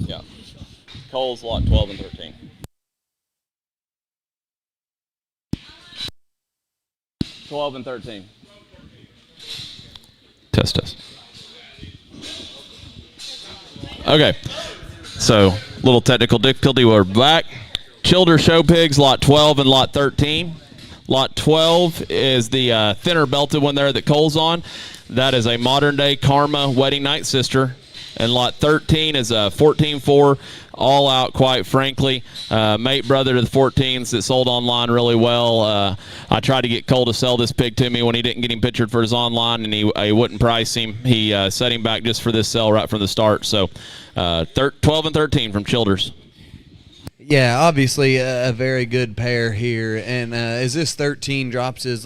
Yeah. Cole's lot 12 and 13. $12 and 13. Test. Okay, so little technical difficulty. We're back. Childer show pigs, lot 12 and lot 13. Lot 12 is the thinner belted one there that Cole's on. That is a modern day Karma wedding night sister. And lot 13 is a 14-4, all out, quite frankly. Mate brother to the 14s that sold online really well. I tried to get Cole to sell this pig to me when he didn't get him pictured for his online, and he wouldn't price him. He set him back just for this sale right from the start. So 12 and 13 from Childers. Yeah, obviously a very good pair here. And as this 13 drops his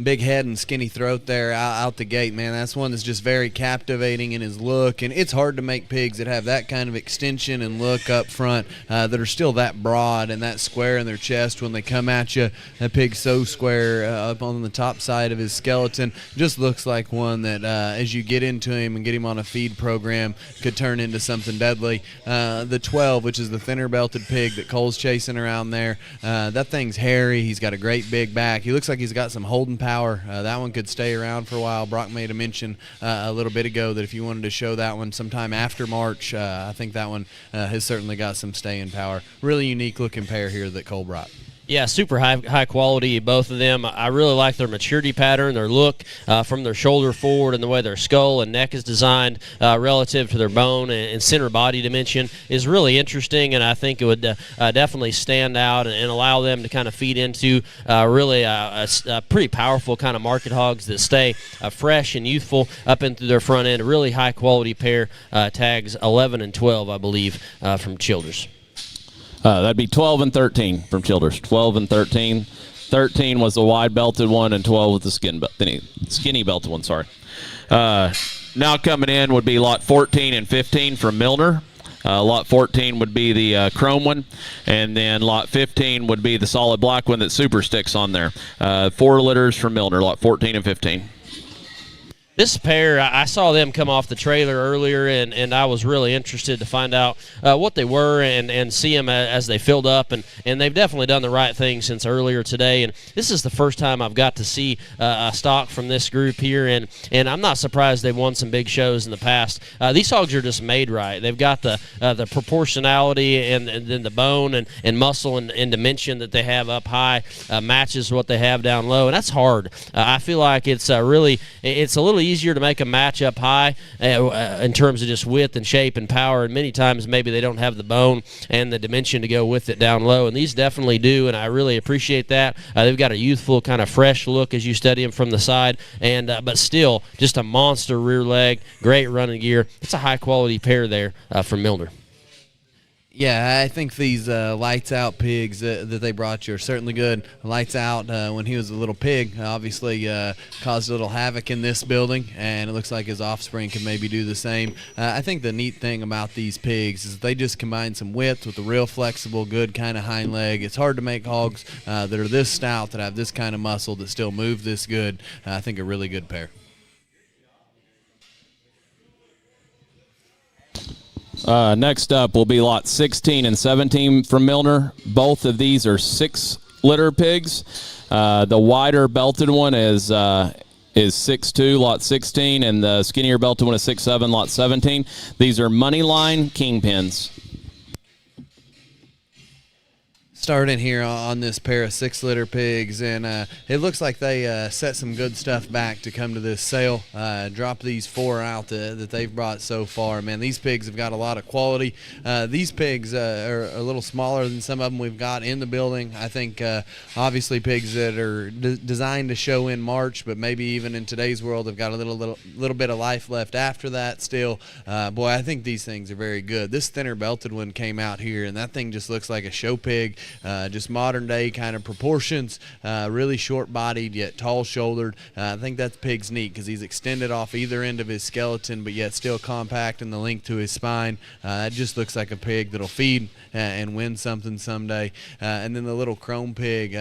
big head and skinny throat there out the gate, man, that's one that's just very captivating in his look. And it's hard to make pigs that have that kind of extension and look up front that are still that broad and that square in their chest when they come at you. That pig's so square up on the top side of his skeleton. Just looks like one that as you get into him and get him on a feed program could turn into something deadly. The 12, which is the thinner belted pig that Cole's chasing around there. That thing's hairy. He's got a great big back. He looks like he's got some holding power. That one could stay around for a while. Brock made a mention a little bit ago that if you wanted to show that one sometime after March, I think that one has certainly got some staying power. Really unique looking pair here that Cole brought. Yeah, super high quality, both of them. I really like their maturity pattern, their look from their shoulder forward, and the way their skull and neck is designed relative to their bone and center body dimension is really interesting, and I think it would definitely stand out and allow them to kind of feed into really a pretty powerful kind of market hogs that stay fresh and youthful up into their front end. A really high quality pair, tags 11 and 12, I believe, from Childers. That'd be 12 and 13 from Childers. 12 and 13. 13 was the wide-belted one, and 12 was the skinny belted one, sorry. Now coming in would be lot 14 and 15 from Milner. Lot 14 would be the chrome one, and then lot 15 would be the solid black one that Super sticks on there. 4 litters from Milner, lot 14 and 15. This pair, I saw them come off the trailer earlier, and I was really interested to find out what they were and see them as they filled up, and they've definitely done the right thing since earlier today. And this is the first time I've got to see a stock from this group here, and I'm not surprised they've won some big shows in the past. These hogs are just made right. They've got the proportionality and then the bone and muscle and dimension that they have up high matches what they have down low, and that's hard. I feel like it's a little easier to make a match up high in terms of just width and shape and power, and many times maybe they don't have the bone and the dimension to go with it down low, and these definitely do, and I really appreciate that. They've got a youthful kind of fresh look as you study them from the side, and but still just a monster rear leg, great running gear. It's a high quality pair there from Milner. Yeah, I think these lights out pigs that they brought you are certainly good. Lights out when he was a little pig obviously caused a little havoc in this building, and it looks like his offspring can maybe do the same. I think the neat thing about these pigs is they just combine some width with a real flexible, good kind of hind leg. It's hard to make hogs that are this stout, that have this kind of muscle, that still move this good. I think a really good pair. Next up will be lot 16 and 17 from Milner. Both of these are 6 litter pigs. The wider belted one is 6'2", lot 16, and the skinnier belted one is 6'7", lot 17. These are Moneyline Kingpins. Starting here on this pair of 6 litter pigs, and it looks like they set some good stuff back to come to this sale. Drop these 4 out that they've brought so far. Man, these pigs have got a lot of quality. These pigs are a little smaller than some of them we've got in the building. I think obviously pigs that are designed to show in March, but maybe even in today's world have got a little bit of life left after that still. Boy, I think these things are very good. This thinner belted one came out here, and that thing just looks like a show pig. just modern day kind of proportions, really short bodied yet tall shouldered. I think that pig's neat because he's extended off either end of his skeleton but yet still compact in the length to his spine. That just looks like a pig that'll feed and win something someday. And then the little chrome pig,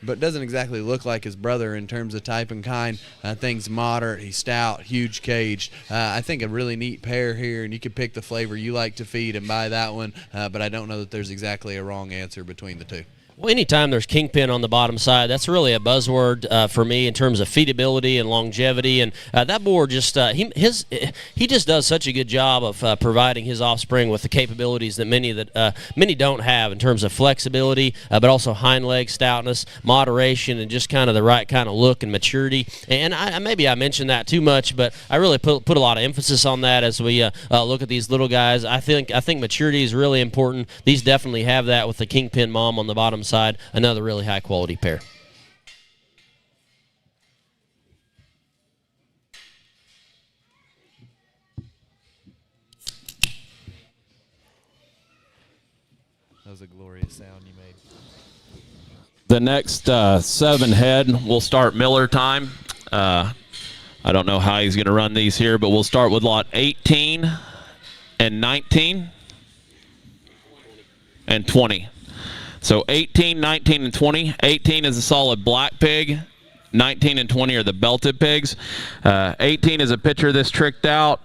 but doesn't exactly look like his brother in terms of type and kind. Thing's moderate, he's stout, huge caged. I think a really neat pair here, and you could pick the flavor you like to feed and buy that one, but I don't know that there's exactly a wrong answer between the two. Well, anytime there's kingpin on the bottom side, that's really a buzzword for me in terms of feedability and longevity. And that boar just he just does such a good job of providing his offspring with the capabilities that many don't have in terms of flexibility, but also hind leg stoutness, moderation, and just kind of the right kind of look and maturity. And maybe I mentioned that too much, but I really put a lot of emphasis on that as we look at these little guys. I think maturity is really important. These definitely have that with the kingpin mom on the bottom side. Another really high quality pair. That was a glorious sound you made. The next 7 head, we'll start Miller time. I don't know how he's going to run these here, but we'll start with lot 18 and 19 and 20. So 18, 19, and 20. 18 is a solid black pig. 19 and 20 are the belted pigs. 18 is a picture this tricked out.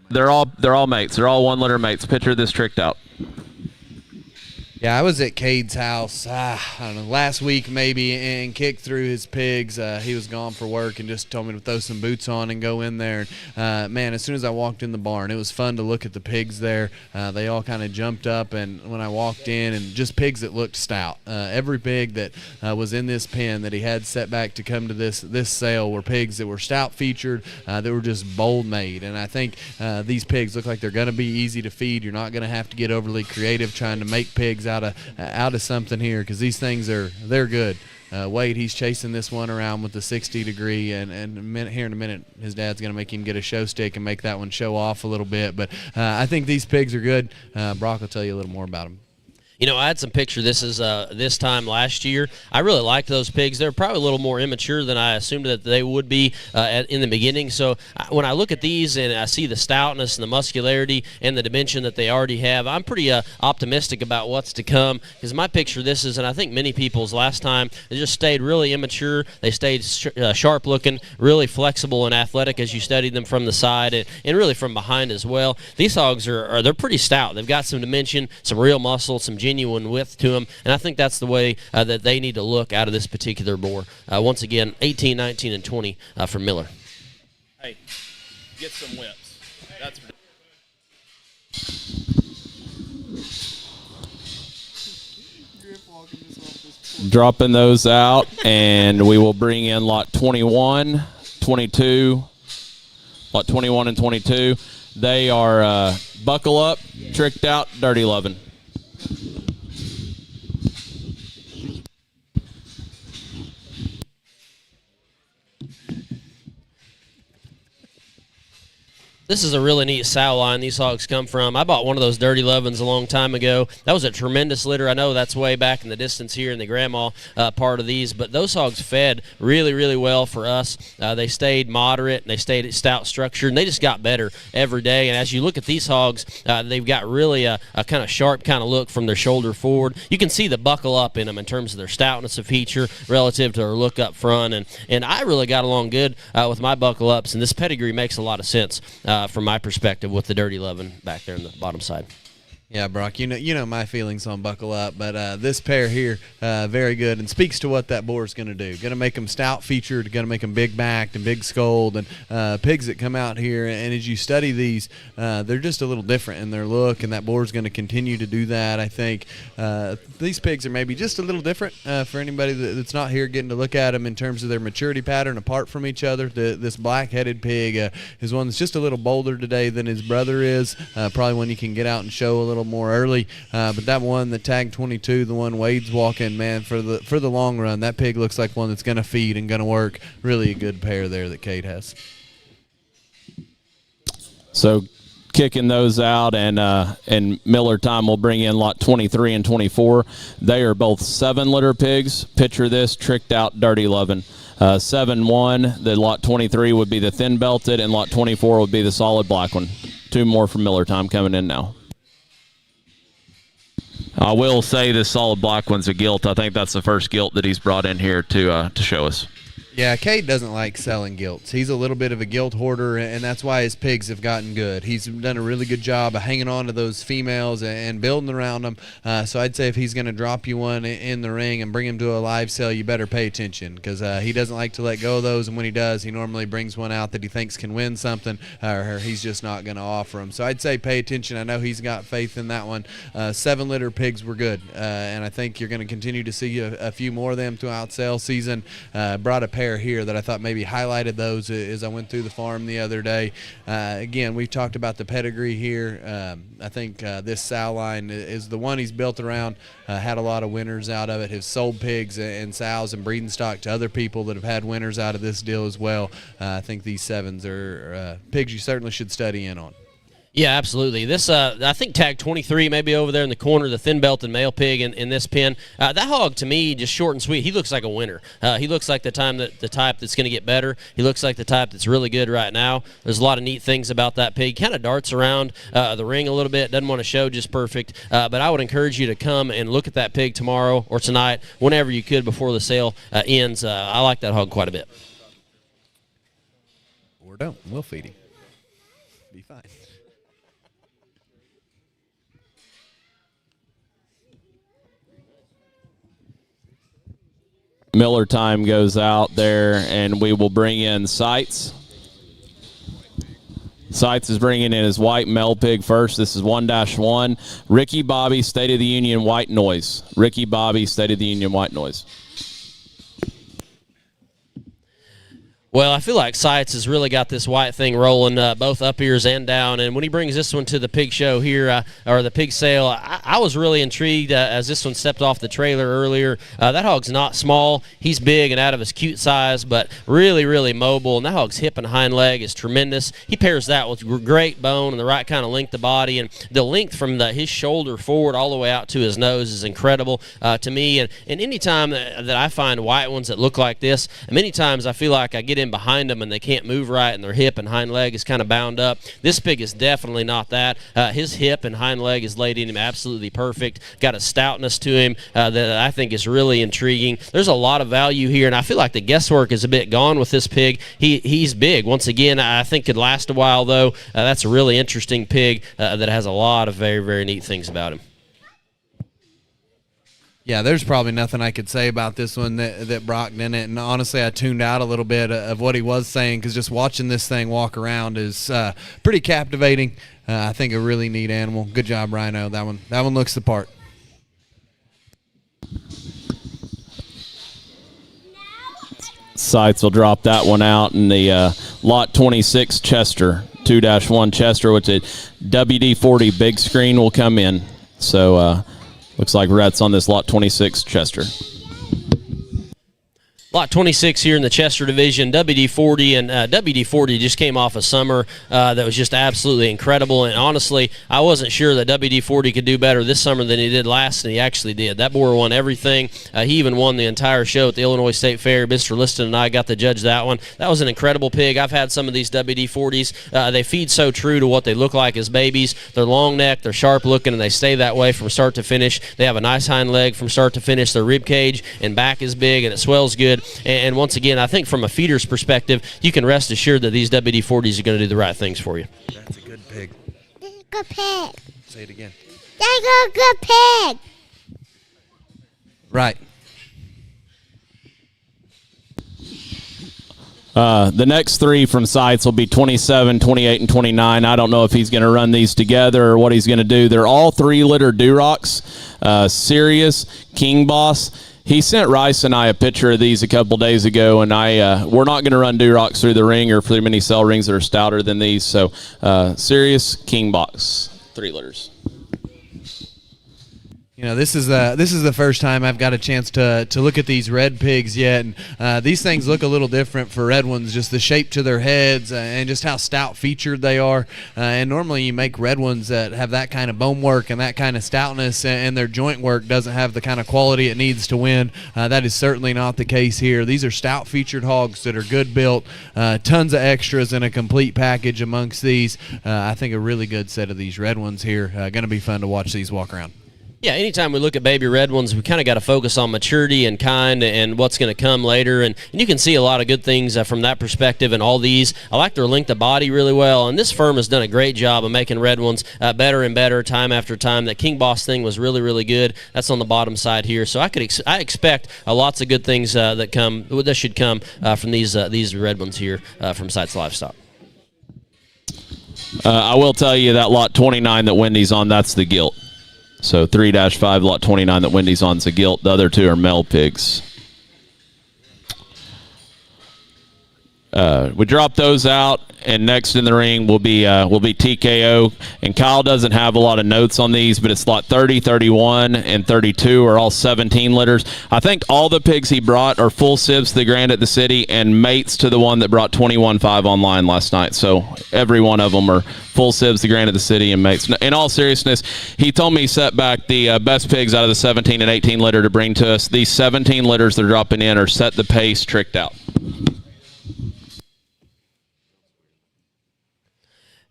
They're all mates. They're all 1 litter mates. Picture this tricked out. Yeah, I was at Cade's house, I don't know, last week maybe, and kicked through his pigs. He was gone for work and just told me to throw some boots on and go in there. Man, as soon as I walked in the barn, it was fun to look at the pigs there. They all kind of jumped up, and when I walked in, and just pigs that looked stout. Every pig that was in this pen that he had set back to come to this sale were pigs that were stout featured, that were just bold made. And I think these pigs look like they're going to be easy to feed. You're not going to have to get overly creative trying to make pigs out of something here, because these things they're good. Wade, he's chasing this one around with the 60 degree, and here in a minute his dad's going to make him get a show stick and make that one show off a little bit. But I think these pigs are good. Brock will tell you a little more about them. You know, I had some pictures. This time last year. I really liked those pigs. They're probably a little more immature than I assumed that they would be in the beginning. So when I look at these and I see the stoutness and the muscularity and the dimension that they already have, I'm pretty optimistic about what's to come. Because my picture, and I think many people's last time, they just stayed really immature. They stayed sharp looking, really flexible and athletic as you studied them from the side and really from behind as well. These hogs they're pretty stout. They've got some dimension, some real muscle, some genuine width to them, and I think that's the way that they need to look out of this particular boar. Once again, 18, 19, and 20 for Miller. Hey, get some whips. That's Dropping those out, and we will bring in lot 21, 22, lot 21 and 22. They are buckle up, tricked out, dirty loving. This is a really neat sow line these hogs come from. I bought one of those Dirty Lovins a long time ago. That was a tremendous litter. I know that's way back in the distance here in the grandma part of these, but those hogs fed really, really well for us. They stayed moderate, and they stayed stout structured, and they just got better every day. And as you look at these hogs, they've got really a kind of sharp kind of look from their shoulder forward. You can see the buckle up in them in terms of their stoutness of feature relative to their look up front. And I really got along good with my buckle ups, and this pedigree makes a lot of sense from my perspective with the Dirty Lovin back there on the bottom side. Yeah, Brock, you know my feelings on buckle up, but this pair here, very good, and speaks to what that boar is going to do. Going to make them stout featured, going to make them big backed and big skulled, and pigs that come out here, and as you study these, they're just a little different in their look, and that boar is going to continue to do that. I think these pigs are maybe just a little different for anybody that's not here getting to look at them in terms of their maturity pattern apart from each other. This black-headed pig is one that's just a little bolder today than his brother is, probably one you can get out and show a little more early, but that one, the tag 22, the one Wade's walking, man, for the long run, that pig looks like one that's going to feed and going to work. Really a good pair there that Cade has. So kicking those out, and Miller time will bring in lot 23 and 24. They are both 7-litter pigs. Picture this, tricked out, dirty loving. 7-1, the lot 23 would be the thin belted, and lot 24 would be the solid black one. 2 more from Miller time coming in now. I will say this solid black one's a gilt. I think that's the first gilt that he's brought in here to show us. Yeah, Cade doesn't like selling gilts. He's a little bit of a gilt hoarder, and that's why his pigs have gotten good. He's done a really good job of hanging on to those females and building around them. So I'd say if he's going to drop you one in the ring and bring him to a live sale, you better pay attention, because he doesn't like to let go of those, and when he does, he normally brings one out that he thinks can win something, or he's just not going to offer them. So I'd say pay attention. I know he's got faith in that one. 7-litter pigs were good, and I think you're going to continue to see a few more of them throughout sale season. Brought a pair here that I thought maybe highlighted those as I went through the farm the other day. Again, we've talked about the pedigree here. I think this sow line is the one he's built around. Had a lot of winners out of it. Has sold pigs and sows and breeding stock to other people that have had winners out of this deal as well. I think these 7s are pigs you certainly should study in on. Yeah, absolutely. This, I think tag 23 maybe over there in the corner, the thin-belted male pig in this pen. That hog, to me, just short and sweet. He looks like a winner. He looks like the type that's going to get better. He looks like the type that's really good right now. There's a lot of neat things about that pig. Kind of darts around the ring a little bit. Doesn't want to show just perfect. But I would encourage you to come and look at that pig tomorrow or tonight, whenever you could before the sale ends. I like that hog quite a bit. Or don't. We'll feed him. Be fine. Miller time goes out there, and we will bring in Sights. Sights is bringing in his white male pig first. This is 1-1. Ricky Bobby, State of the Union, white noise. Ricky Bobby, State of the Union, white noise. Well, I feel like Sights has really got this white thing rolling, both up ears and down. And when he brings this one to the pig show here, or the pig sale, I was really intrigued as this one stepped off the trailer earlier. That hog's not small. He's big and out of his cute size, but really, really mobile. And that hog's hip and hind leg is tremendous. He pairs that with great bone and the right kind of length of body. And the length from his shoulder forward all the way out to his nose is incredible to me. And any time that I find white ones that look like this, many times I feel like I get in behind them and they can't move right, and their hip and hind leg is kind of bound up. This pig is definitely not that. His hip and hind leg is laid in him absolutely perfect. Got a stoutness to him that I think is really intriguing. There's a lot of value here, and I feel like the guesswork is a bit gone with this pig. He's big. Once again, I think could last a while, though. That's a really interesting pig that has a lot of very, very neat things about him. Yeah, there's probably nothing I could say about this one that Brock didn't. And honestly, I tuned out a little bit of what he was saying, because just watching this thing walk around is pretty captivating. I think a really neat animal. Good job, Rhino. That one looks the part. Sights will drop that one out in the lot 26 Chester, 2-1 Chester, which is WD-40 big screen will come in. So looks like Rhett's on this lot 26 Chester. Lot 26 here in the Chester division, WD-40, and WD-40 just came off a summer that was just absolutely incredible, and honestly, I wasn't sure that WD-40 could do better this summer than he did last, and he actually did. That boar won everything. He even won the entire show at the Illinois State Fair. Mr. Liston and I got to judge that one. That was an incredible pig. I've had some of these WD-40s. They feed so true to what they look like as babies. They're long neck, they're sharp looking, and they stay that way from start to finish. They have a nice hind leg from start to finish. Their rib cage and back is big, and it swells good. And once again, I think from a feeder's perspective, you can rest assured that these WD-40s are going to do the right things for you. That's a good pig. That's a good pig. Say it again. That's a good pig. Right. The next three from Sights will be 27, 28, and 29. I don't know if he's going to run these together or what he's going to do. They're all 3-litter Durocs. Sirius, King Boss. He sent Rice and I a picture of these a couple days ago, and we're not going to run Durocs through the ring or through many cell rings that are stouter than these. So Sirius, King Box, 3 litters. You know, this is the first time I've got a chance to look at these red pigs yet, and these things look a little different for red ones, just the shape to their heads and just how stout featured they are. And normally you make red ones that have that kind of bone work and that kind of stoutness, and their joint work doesn't have the kind of quality it needs to win. That is certainly not the case here. These are stout featured hogs that are good built, tons of extras in a complete package amongst these. I think a really good set of these red ones here. Going to be fun to watch these walk around. Yeah, anytime we look at baby red ones, we kind of got to focus on maturity and kind and what's going to come later. And you can see a lot of good things from that perspective in all these. I like their length of body really well, and this firm has done a great job of making red ones better and better time after time. That King Boss thing was really, really good. That's on the bottom side here. So I expect lots of good things that should come from these red ones here from Sites Livestock. I will tell you that lot 29 that Wendy's on, that's the gilt. So 3-5, lot 29 that Wendy's on is a gilt. The other two are male pigs. We drop those out, and next in the ring will be TKO. And Kyle doesn't have a lot of notes on these, but it's lot 30, 31, and 32 are all 17 litters. I think all the pigs he brought are full sibs to the Grand at the City and mates to the one that brought 21.5 online last night. So every one of them are full sibs to Grand at the City and mates. In all seriousness, he told me he set back the best pigs out of the 17 and 18 litter to bring to us. These 17 litters they're dropping in are set the pace, tricked out.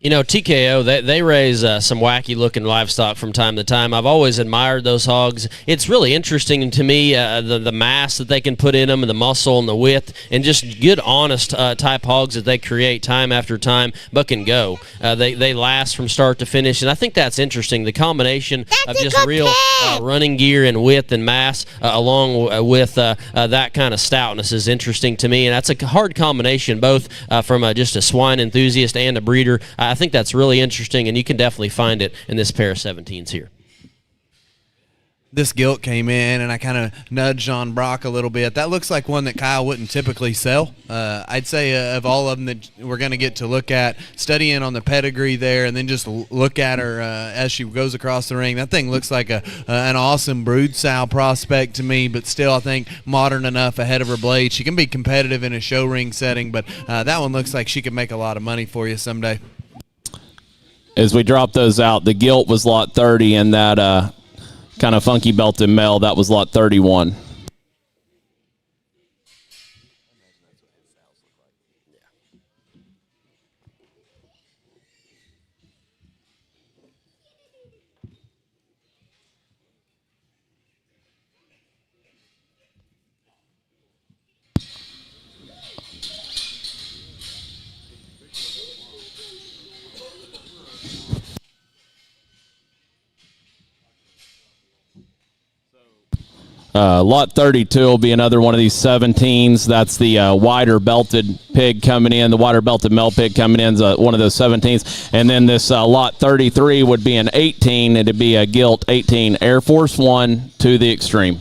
You know, TKO, they raise some wacky-looking livestock from time to time. I've always admired those hogs. It's really interesting to me, the mass that they can put in them and the muscle and the width and just good, honest type hogs that they create time after time but can go. They last from start to finish, and I think that's interesting. The combination of just real running gear and width and mass along with that kind of stoutness is interesting to me, and that's a hard combination both from just a swine enthusiast and a breeder. I think that's really interesting, and you can definitely find it in this pair of 17s here. This gilt came in, and I kind of nudged on Brock a little bit. That looks like one that Kyle wouldn't typically sell. I'd say of all of them that we're going to get to look at, studying on the pedigree there, and then just look at her as she goes across the ring. That thing looks like an awesome brood sow prospect to me, but still I think modern enough ahead of her blade. She can be competitive in a show ring setting, but that one looks like she could make a lot of money for you someday. As we drop those out, the gilt was lot 30, and that kind of funky belted male, that was lot 31. Lot 32 will be another one of these 17s. That's the wider belted pig coming in. The wider belted male pig coming in is one of those 17s. And then this lot 33 would be an 18. It'd be a gilt 18 Air Force One to the extreme.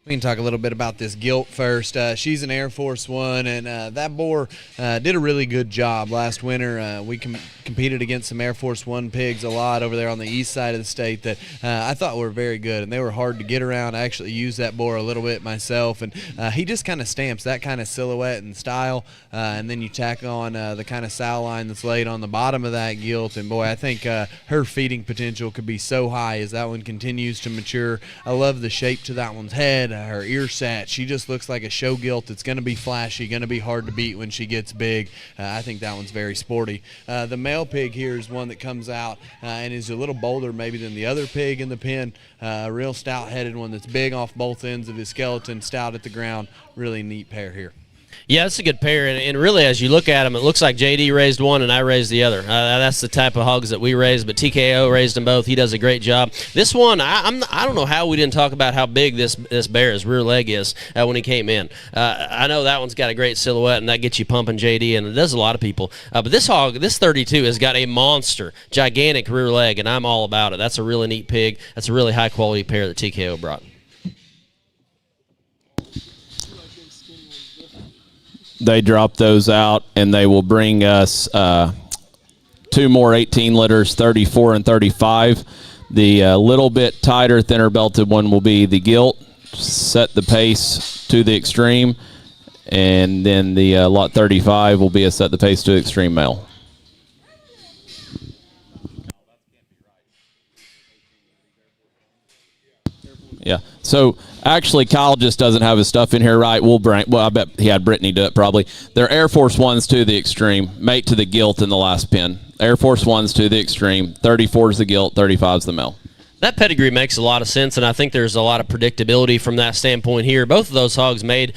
We can talk a little bit about this gilt first. She's an Air Force One, and that boar did a really good job last winter. We competed against some Air Force One pigs a lot over there on the east side of the state that I thought were very good, and they were hard to get around. I actually used that boar a little bit myself, and he just kind of stamps that kind of silhouette and style, and then you tack on the kind of sow line that's laid on the bottom of that gilt, and boy, I think her feeding potential could be so high as that one continues to mature. I love the shape to that one's head. Her ear set, she just looks like a show gilt. It's going to be flashy, going to be hard to beat when she gets big. I think that one's very sporty. The male pig here is one that comes out and is a little bolder maybe than the other pig in the pen. A real stout-headed one that's big off both ends of his skeleton, stout at the ground. Really neat pair here. Yeah, it's a good pair, and really, as you look at them, it looks like JD raised one and I raised the other. That's the type of hogs that we raised, but TKO raised them both. He does a great job. This one, I don't know how we didn't talk about how big this bear's rear leg is when he came in. I know that one's got a great silhouette, and that gets you pumping JD, and it does a lot of people. But this hog, this 32, has got a monster, gigantic rear leg, and I'm all about it. That's a really neat pig. That's a really high-quality pair that TKO brought. They drop those out, and they will bring us 2 more 18 litters, 34 and 35. The little bit tighter, thinner belted one will be the gilt. Set the pace to the extreme. And then the lot 35 will be a set the pace to extreme male. Yeah. So actually, Kyle just doesn't have his stuff in here right. Well, I bet he had Brittany do it probably. They're Air Force Ones to the extreme, mate to the gilt in the last pin. Air Force Ones to the extreme. 34 is the gilt, 35 is the male. That pedigree makes a lot of sense, and I think there's a lot of predictability from that standpoint here. Both of those hogs made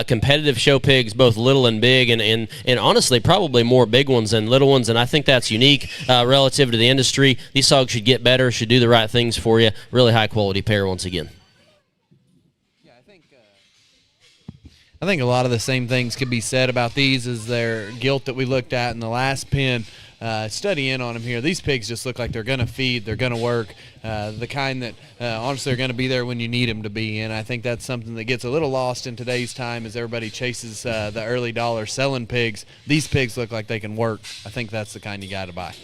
competitive show pigs, both little and big, and honestly probably more big ones than little ones, and I think that's unique relative to the industry. These hogs should get better, should do the right things for you. Really high-quality pair once again. I think a lot of the same things could be said about these as their gilt that we looked at in the last pin. Study in on them here. These pigs just look like they're going to feed, they're going to work, the kind that honestly are going to be there when you need them to be. And I think that's something that gets a little lost in today's time as everybody chases the early dollar selling pigs. These pigs look like they can work. I think that's the kind you got to buy.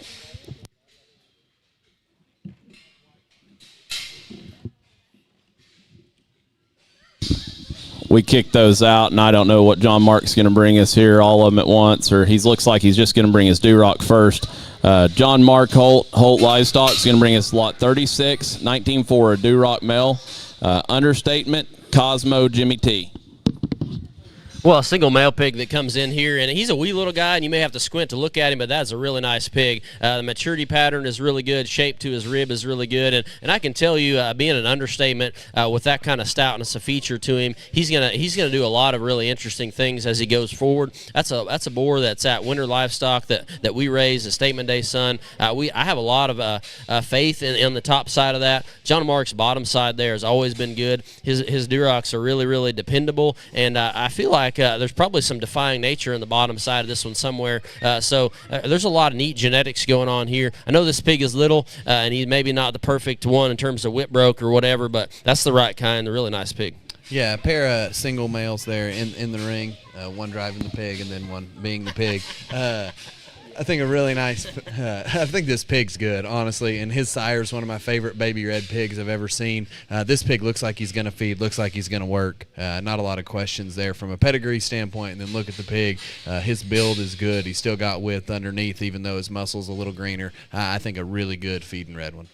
We kicked those out, and I don't know what John Mark's going to bring us here, all of them at once, or he looks like he's just going to bring his Duroc first. John Mark Holt Livestock is going to bring us lot 36, 19.4, a Duroc male. Understatement, Cosmo Jimmy T. Well, a single male pig that comes in here, and he's a wee little guy, and you may have to squint to look at him, but that's a really nice pig. The maturity pattern is really good. Shape to his rib is really good, and I can tell you, being an understatement, with that kind of stoutness, a feature to him, he's gonna do a lot of really interesting things as he goes forward. That's a boar that's at Winter Livestock that we raise, a Statement Day son. I have a lot of faith in the top side of that. John Mark's bottom side there has always been good. His Durocs are really, really dependable, and I feel like there's probably some defying nature in the bottom side of this one somewhere. So there's a lot of neat genetics going on here. I know this pig is little, and he's maybe not the perfect one in terms of whip broke or whatever, but that's the right kind, a really nice pig. Yeah, a pair of single males there in the ring, one driving the pig and then one being the pig. I think a really nice I think this pig's good, honestly, and his sire's one of my favorite baby red pigs I've ever seen. This pig looks like he's going to feed, looks like he's going to work. Not a lot of questions there from a pedigree standpoint, and then look at the pig. His build is good. He's still got width underneath, even though his muscle's a little greener. I think a really good feeding red one.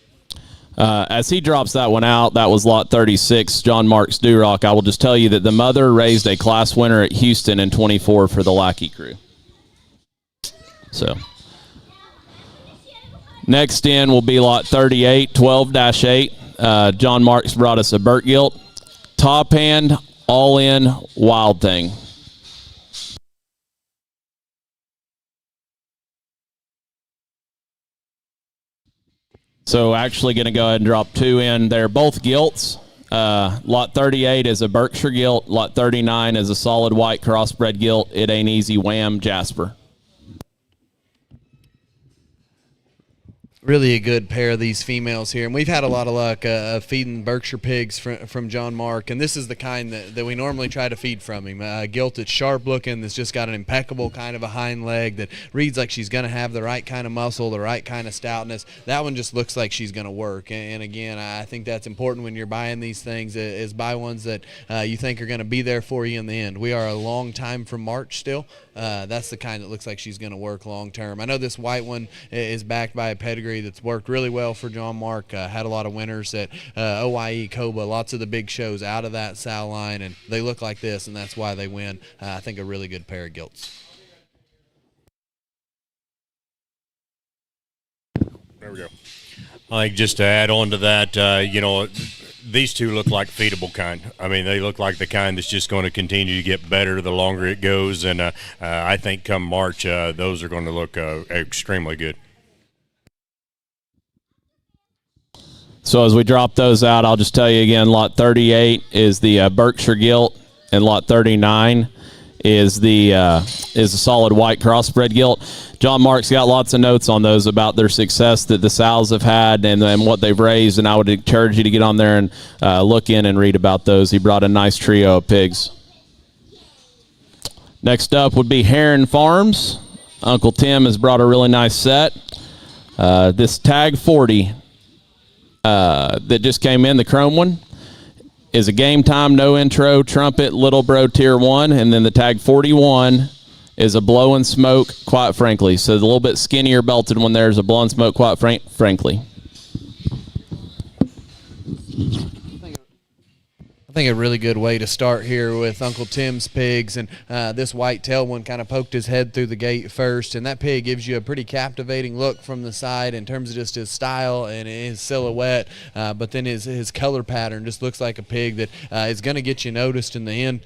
As he drops that one out, that was lot 36, John Mark's Duroc. I will just tell you that the mother raised a class winner at Houston in 24 for the Lackey crew. So next in will be lot 38, 12-8. John Marks brought us a Burt Gilt. Top hand, all in, wild thing. So actually going to go ahead and drop 2 in. They're both gilts. Lot 38 is a Berkshire gilt. Lot 39 is a solid white crossbred gilt. It ain't easy, wham, Jasper. Really a good pair of these females here, and we've had a lot of luck feeding Berkshire pigs from John Mark, and this is the kind that we normally try to feed from him. Gilt that's sharp looking, that's just got an impeccable kind of a hind leg that reads like she's going to have the right kind of muscle, the right kind of stoutness. That one just looks like she's going to work, and again, I think that's important when you're buying these things, is buy ones that you think are going to be there for you in the end. We are a long time from March still. That's the kind that looks like she's going to work long term. I know this white one is backed by a pedigree that's worked really well for John Mark. Had a lot of winners at OYE, Coba, lots of the big shows out of that sow line, and they look like this, and that's why they win. I think a really good pair of gilts. There we go. I think just to add on to that, these two look like feedable kind. I mean, they look like the kind that's just going to continue to get better the longer it goes, and I think come March, those are going to look extremely good. So as we drop those out, I'll just tell you again, lot 38 is the Berkshire gilt, and lot 39 is a solid white crossbred gilt. John Mark's got lots of notes on those about their success that the sows have had and what they've raised, and I would encourage you to get on there and look in and read about those. He brought a nice trio of pigs. Next up would be Herren Farms. Uncle Tim has brought a really nice set. This tag 40 that just came in, the chrome one, is a game time, no intro, trumpet, little bro tier 1, and then the tag 41 is a blow and smoke, quite frankly. So the little bit skinnier belted one there is a blow and smoke, quite frankly. I think a really good way to start here with Uncle Tim's pigs, and this white-tailed one kind of poked his head through the gate first, and that pig gives you a pretty captivating look from the side in terms of just his style and his silhouette, but then his color pattern just looks like a pig that is going to get you noticed in the end.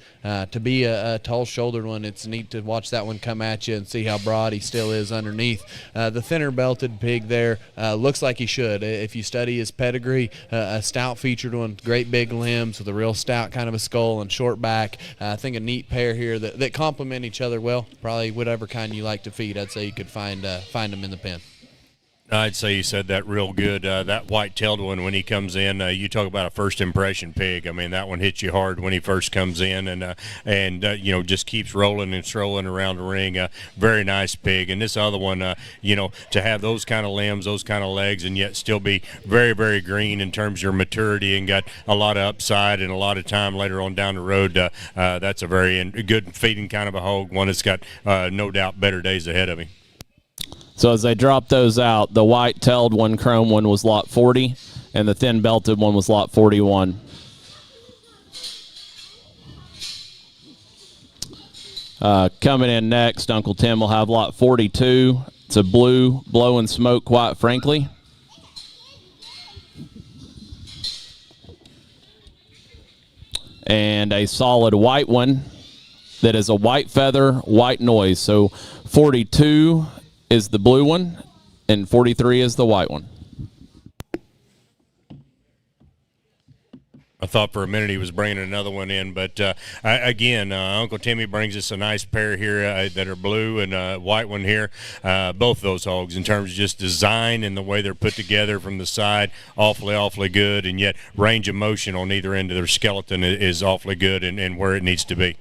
To be a tall-shouldered one, it's neat to watch that one come at you and see how broad he still is underneath. The thinner-belted pig there looks like he should. If you study his pedigree, a stout-featured one, great big limbs with a real stout kind of a skull and short back. I think a neat pair here that complement each other well. Probably whatever kind you like to feed, I'd say you could find them in the pen. I'd say you said that real good. That white-tailed one, when he comes in, you talk about a first impression pig. I mean, that one hits you hard when he first comes in, and just keeps rolling and strolling around the ring. Very nice pig. And this other one, to have those kind of limbs, those kind of legs, and yet still be very, very green in terms of your maturity and got a lot of upside and a lot of time later on down the road. That's a very good feeding kind of a hog, one that's got no doubt better days ahead of him. So as they drop those out, the white-tailed one, chrome one, was lot 40, and the thin-belted one was lot 41. Coming in next, Uncle Tim will have lot 42. It's a blue, blow and smoke, quite frankly. And a solid white one that is a white feather, white noise. So 42 is the blue one, and 43 is the white one. I thought for a minute he was bringing another one in, but again, Uncle Timmy brings us a nice pair here that are blue and a white one here. Both those hogs, in terms of just design and the way they're put together from the side, awfully good, and yet range of motion on either end of their skeleton is awfully good and where it needs to be.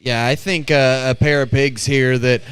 Yeah, I think a pair of pigs here that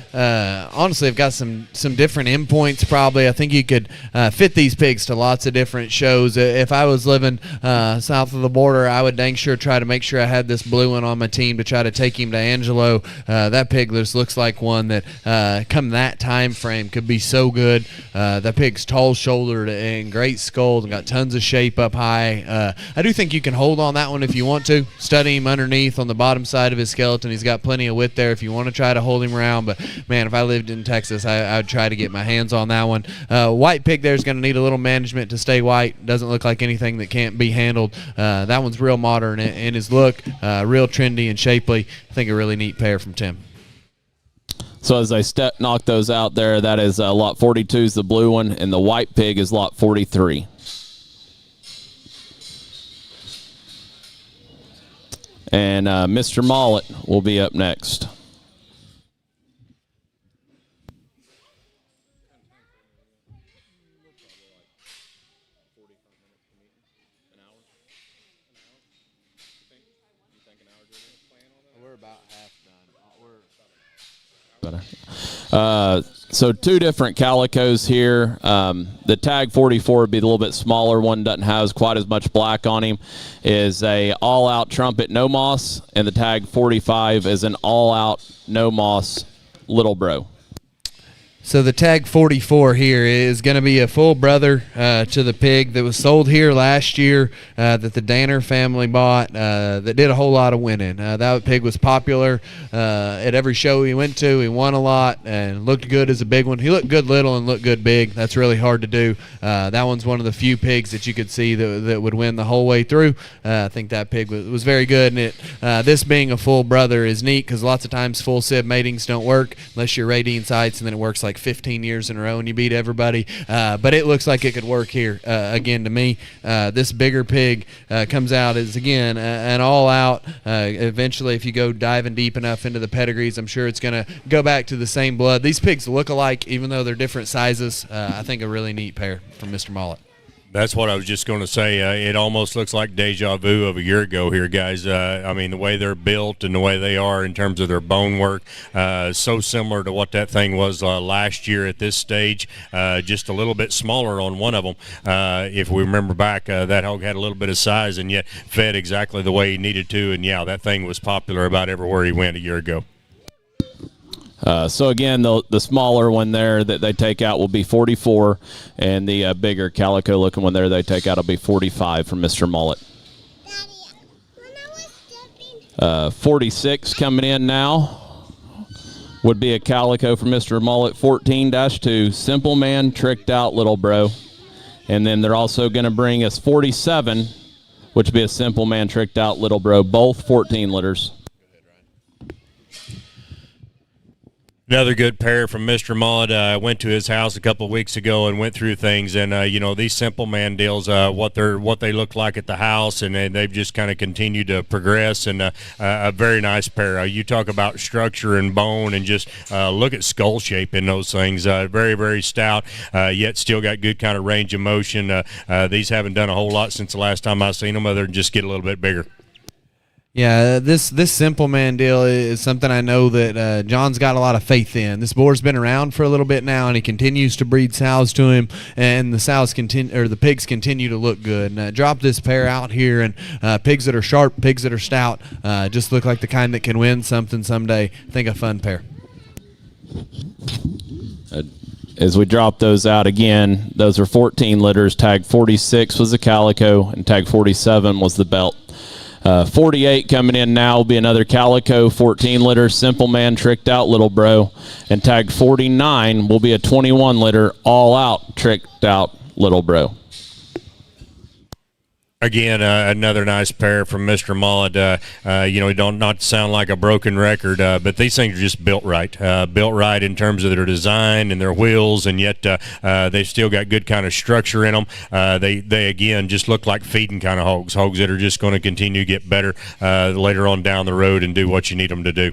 honestly have got some different endpoints probably. I think you could fit these pigs to lots of different shows. If I was living south of the border, I would dang sure try to make sure I had this blue one on my team to try to take him to Angelo. That pig just looks like one that come that time frame could be so good. That pig's tall-shouldered and great skull and got tons of shape up high. I do think you can hold on that one if you want to. Study him underneath on the bottom side of his skeleton. He's got plenty of width there if you want to try to hold him around, but man, if I lived in Texas, I would try to get my hands on that one. White pig there is going to need a little management to stay white. Doesn't look like anything that can't be handled. That one's real modern in his look, real trendy and shapely. I think a really neat pair from Tim. So as I knock those out there, that is lot 42 is the blue one, and the white pig is lot 43. And Mr. Mullet will be up next. We're about half done. So two different calicos here. The tag 44 would be a little bit smaller one, doesn't have quite as much black on him. Is a all-out trumpet no moss, and the tag 45 is an all-out no moss little bro. So the tag 44 here is going to be a full brother to the pig that was sold here last year that the Danner family bought that did a whole lot of winning. That pig was popular at every show he went to. He won a lot and looked good as a big one. He looked good little and looked good big. That's really hard to do. That one's one of the few pigs that you could see that would win the whole way through. I think that pig was very good. And this being a full brother is neat because lots of times full sib matings don't work unless you're Radine sites, and then it works like 15 years in a row and you beat everybody, but it looks like it could work here again to me. This bigger pig comes out as again an all-out. Eventually, if you go diving deep enough into the pedigrees, I'm sure it's going to go back to the same blood. These pigs look alike even though they're different sizes. I think a really neat pair from Mr. Mullet. That's what I was just going to say. It almost looks like deja vu of a year ago here, guys. I mean, the way they're built and the way they are in terms of their bone work, so similar to what that thing was last year at this stage, just a little bit smaller on one of them. If we remember back, that hog had a little bit of size and yet fed exactly the way he needed to. And, yeah, that thing was popular about everywhere he went a year ago. So again, the smaller one there that they take out will be 44, and the bigger calico looking one there they take out will be 45 from Mr. Mullet. 46 coming in now would be a calico for Mr. Mullet, 14-2, Simple Man, Tricked Out Little Bro. And then they're also going to bring us 47, which would be a Simple Man, Tricked Out Little Bro, both 14 litters. Another good pair from Mr. Mullet. I went to his house a couple of weeks ago and went through things, and these Simple Man deals, what they look like at the house, and they've just kind of continued to progress. And a very nice pair. You talk about structure and bone, and just look at skull shape in those things. Very, very stout, yet still got good kind of range of motion. These haven't done a whole lot since the last time I've seen them, other than just get a little bit bigger. Yeah, this Simple Man deal is something I know that John's got a lot of faith in. This boar's been around for a little bit now, and he continues to breed sows to him, and the pigs continue to look good. And drop this pair out here, and pigs that are sharp, pigs that are stout, just look like the kind that can win something someday. I think a fun pair. As we drop those out again, those are 14 litters. Tag 46 was the calico, and tag 47 was the belt. 48 coming in now will be another calico, 14 liter, Simple Man, Tricked Out Little Bro. And tag 49 will be a 21 liter, all out, Tricked Out Little Bro. Again, another nice pair from Mr. Mullet. Don't not sound like a broken record, but these things are just built right in terms of their design and their wheels, and yet they've still got good kind of structure in them. They again just look like feeding kind of hogs that are just going to continue to get better later on down the road and do what you need them to do.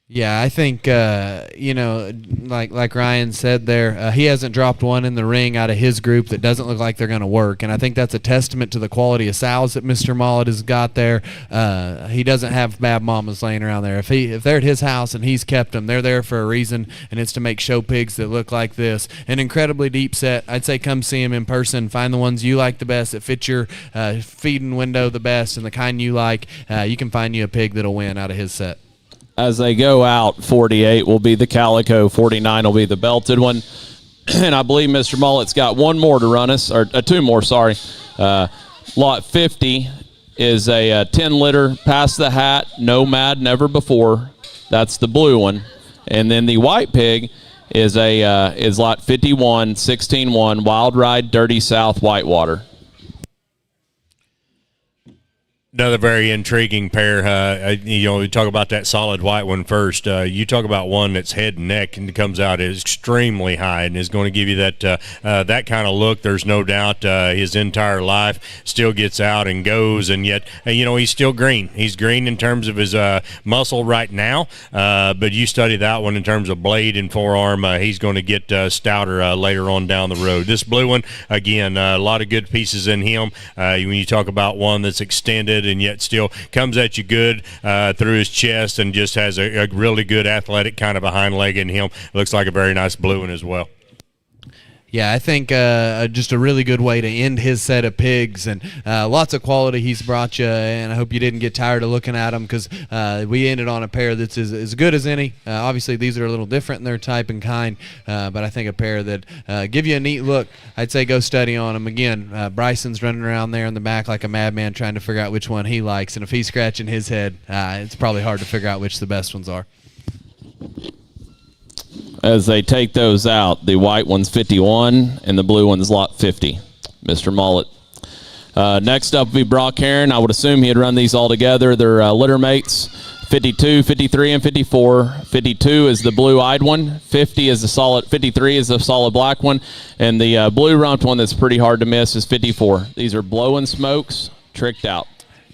Yeah, I think, like Ryan said there, he hasn't dropped one in the ring out of his group that doesn't look like they're going to work. And I think that's a testament to the quality of sows that Mr. Mullet has got there. He doesn't have bad mamas laying around there. If they're at his house and he's kept them, they're there for a reason, and it's to make show pigs that look like this. An incredibly deep set. I'd say come see him in person. Find the ones you like the best that fit your feeding window the best and the kind you like. You can find you a pig that'll win out of his set. As they go out, 48 will be the calico, 49 will be the belted one. And I believe Mr. Mullet's got one more to run us, or two more, sorry. Lot 50 is a 10 liter, Pass the Hat, Nomad, Never Before. That's the blue one. And then the white pig is lot 51, 16-1, Wild Ride, Dirty South, Whitewater. Another very intriguing pair. We talk about that solid white one first. You talk about one that's head and neck and comes out extremely high and is going to give you that kind of look. There's no doubt his entire life still gets out and goes, and yet he's still green. He's green in terms of his muscle right now, but you study that one in terms of blade and forearm. He's going to get stouter later on down the road. This blue one, again, a lot of good pieces in him. When you talk about one that's extended and yet still comes at you good through his chest and just has a really good athletic kind of a hind leg in him. Looks like a very nice blue one as well. Yeah, I think just a really good way to end his set of pigs, and lots of quality he's brought you, and I hope you didn't get tired of looking at them because we ended on a pair that's as good as any. Obviously, these are a little different in their type and kind, but I think a pair that give you a neat look. I'd say go study on them. Again, Bryson's running around there in the back like a madman trying to figure out which one he likes, and if he's scratching his head, it's probably hard to figure out which the best ones are. As they take those out, the white one's 51 and the blue one's lot 50. Mr. Mullet. Next up will be Brock Herren. I would assume he'd run these all together. They're litter mates, 52, 53, and 54. 52 is the blue-eyed one. 53 is the solid black one. And the blue-rumped one that's pretty hard to miss is 54. These are blowing smokes, tricked out.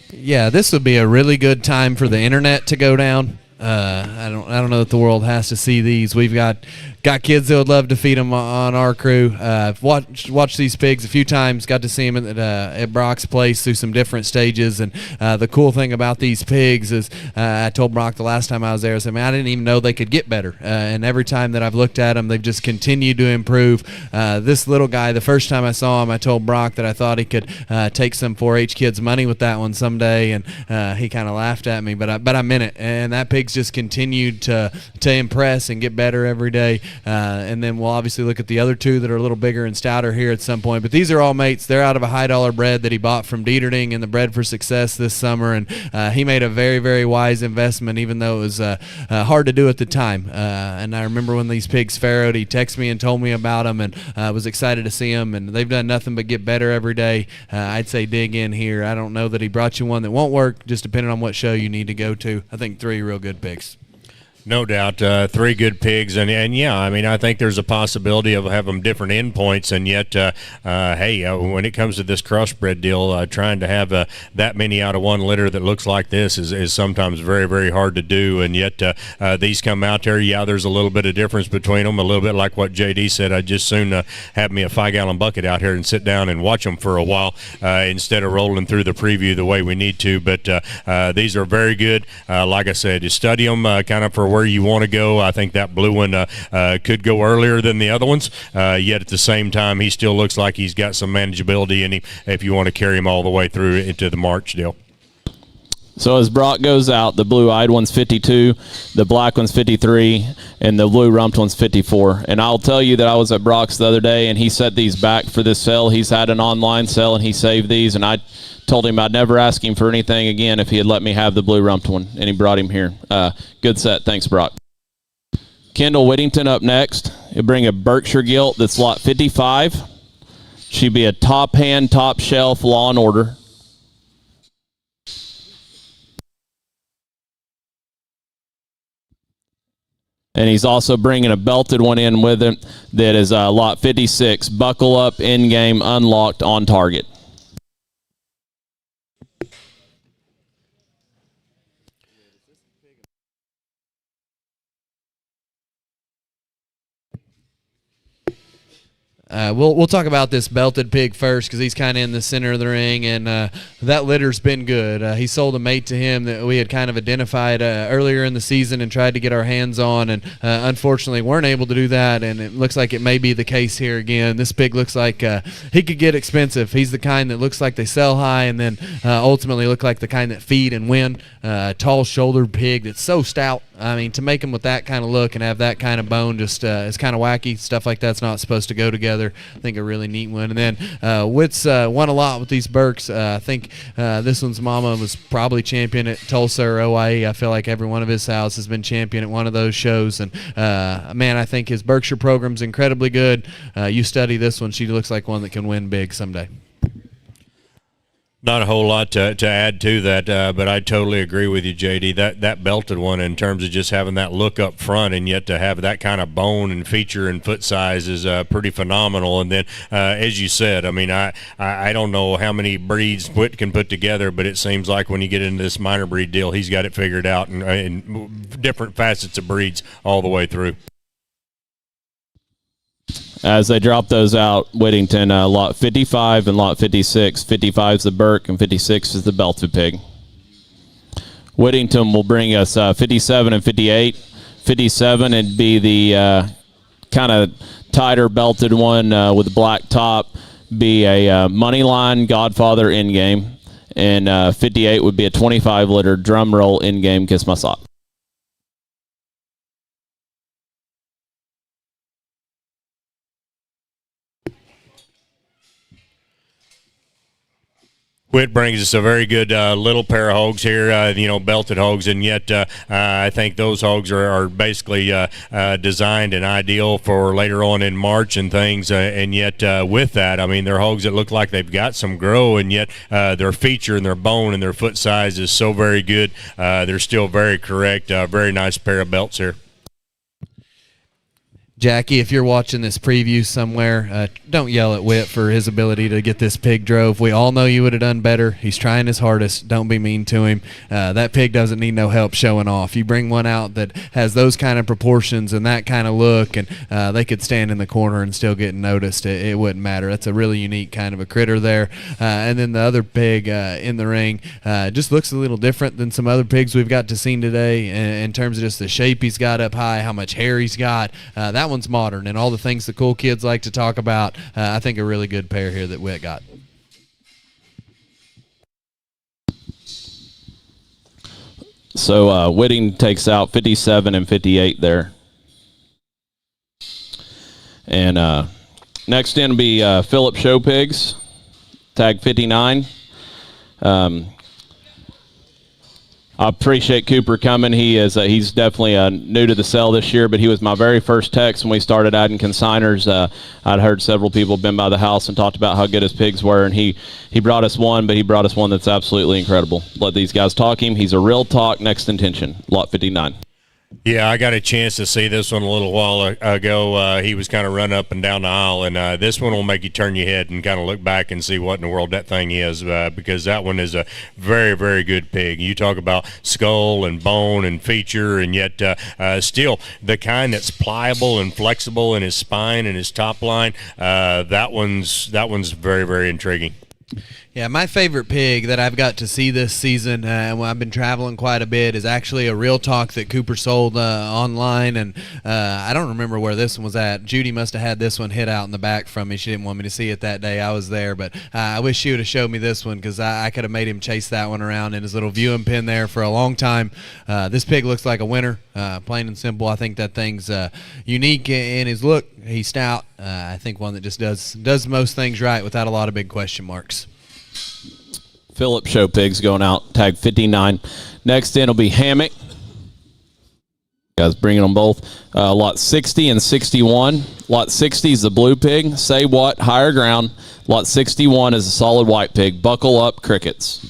Yeah, this would be a really good time for the internet to go down. I don't know that the world has to see these. We've got got kids that would love to feed them on our crew. I've watched these pigs a few times, got to see them at Brock's place through some different stages. And the cool thing about these pigs is I told Brock the last time I was there, I said, man, I didn't even know they could get better. And every time that I've looked at them, they've just continued to improve. This little guy, the first time I saw him, I told Brock that I thought he could take some 4-H kids' money with that one someday, and he kind of laughed at me, but I meant it. And that pig's just continued to impress and get better every day. And then we'll obviously look at the other two that are a little bigger and stouter here at some point. But these are all mates. They're out of a high-dollar bred that he bought from Dieterding in the Bred for Success this summer, and he made a very, very wise investment, even though it was hard to do at the time. And I remember when these pigs farrowed, he texted me and told me about them, and I was excited to see them. And they've done nothing but get better every day. I'd say dig in here. I don't know that he brought you one that won't work, just depending on what show you need to go to. I think 3 real good pigs. No doubt, 3 good pigs, and yeah, I mean, I think there's a possibility of having different endpoints, and yet, hey, when it comes to this crossbred deal, trying to have that many out of one litter that looks like this is sometimes very, very hard to do, and yet these come out there, yeah, there's a little bit of difference between them, a little bit like what JD said. I'd just soon have me a 5-gallon bucket out here and sit down and watch them for a while instead of rolling through the preview the way we need to, but these are very good. Like I said, you study them kind of for where you want to go. I think that blue one could go earlier than the other ones, yet at the same time he still looks like he's got some manageability in him if you want to carry him all the way through into the March deal. So as Brock goes out, the blue-eyed one's 52, the black one's 53, and the blue-rumped one's 54. And I'll tell you that I was at Brock's the other day, and he set these back for this sale. He's had an online sale, and he saved these, and I told him I'd never ask him for anything again if he had let me have the blue-rumped one, and he brought him here. Good set. Thanks, Brock. Kendall Whittington up next. He'll bring a Berkshire gilt that's lot 55. She'd be a top hand, top shelf, Law and Order. And he's also bringing a belted one in with him that is lot 56. Buckle up, in-game, unlocked, on target. We'll talk about this belted pig first because he's kind of in the center of the ring, and that litter's been good. He sold a mate to him that we had kind of identified earlier in the season and tried to get our hands on, and unfortunately weren't able to do that, and it looks like it may be the case here again. This pig looks like he could get expensive. He's the kind that looks like they sell high and then ultimately look like the kind that feed and win. Tall shouldered pig that's so stout. I mean, to make him with that kind of look and have that kind of bone just is kind of wacky. Stuff like that's not supposed to go together. I think a really neat one. And then Witt's won a lot with these Berks. I think this one's mama was probably champion at Tulsa or OIE. I feel like every one of his sows has been champion at one of those shows. And, man, I think his Berkshire program's incredibly good. You study this one. She looks like one that can win big someday. Not a whole lot to add to that, but I totally agree with you, JD. That belted one, in terms of just having that look up front, and yet to have that kind of bone and feature and foot size is pretty phenomenal. And then, as you said, I mean, I don't know how many breeds Whit can put together, but it seems like when you get into this minor breed deal, he's got it figured out, and different facets of breeds all the way through. As they drop those out, Whittington, lot 55 and lot 56. 55 is the Burke and 56 is the belted pig. Whittington will bring us 57 and 58. 57 would be the kind of tighter belted one with a black top, be a Moneyline Godfather in-game, and 58 would be a 25-liter drum roll in-game Kiss My Sock. Whit brings us a very good little pair of hogs here, belted hogs, and yet I think those hogs are basically designed and ideal for later on in March and things, and yet with that, I mean, they're hogs that look like they've got some grow, and yet their feature and their bone and their foot size is so very good. They're still very correct. Very nice pair of belts here. Jackie, if you're watching this preview somewhere, don't yell at Whit for his ability to get this pig drove. We all know you would have done better. He's trying his hardest. Don't be mean to him. That pig doesn't need no help showing off. You bring one out that has those kind of proportions and that kind of look, and they could stand in the corner and still get noticed. It wouldn't matter. That's a really unique kind of a critter there. And then the other pig in the ring just looks a little different than some other pigs we've got to see today in terms of just the shape he's got up high, how much hair he's got. That one's modern, and all the things the cool kids like to talk about. I think a really good pair here that Whit got. So Whittington takes out 57 and 58 there. And next in will be Philip Show Pigs, tag 59. I appreciate Cooper coming. He's definitely new to the cell this year, but he was my very first text when we started adding consigners. I'd heard several people have been by the house and talked about how good his pigs were, and he brought us one, but he brought us one that's absolutely incredible. Let these guys talk him. He's a real talk, next intention, lot 59. Yeah, I got a chance to see this one a little while ago. He was kind of running up and down the aisle, and this one will make you turn your head and kind of look back and see what in the world that thing is, because that one is a very, very good pig. You talk about skull and bone and feature, and yet still the kind that's pliable and flexible in his spine and his top line. That one's very, very intriguing. Yeah, my favorite pig that I've got to see this season, when I've been traveling quite a bit, is actually a real talk that Cooper sold online, and I don't remember where this one was at. Judy must have had this one hit out in the back from me. She didn't want me to see it that day. I was there, but I wish she would have showed me this one, because I could have made him chase that one around in his little viewing pen there for a long time. This pig looks like a winner, plain and simple. I think that thing's unique in his look. He's stout. I think one that just does most things right without a lot of big question marks. Philip Show Pigs going out, tag 59. Next in will be Hammock. Guys bringing them both. Lot 60 and 61. Lot 60 is the blue pig. Say what? Higher ground. Lot 61 is a solid white pig. Buckle up, crickets.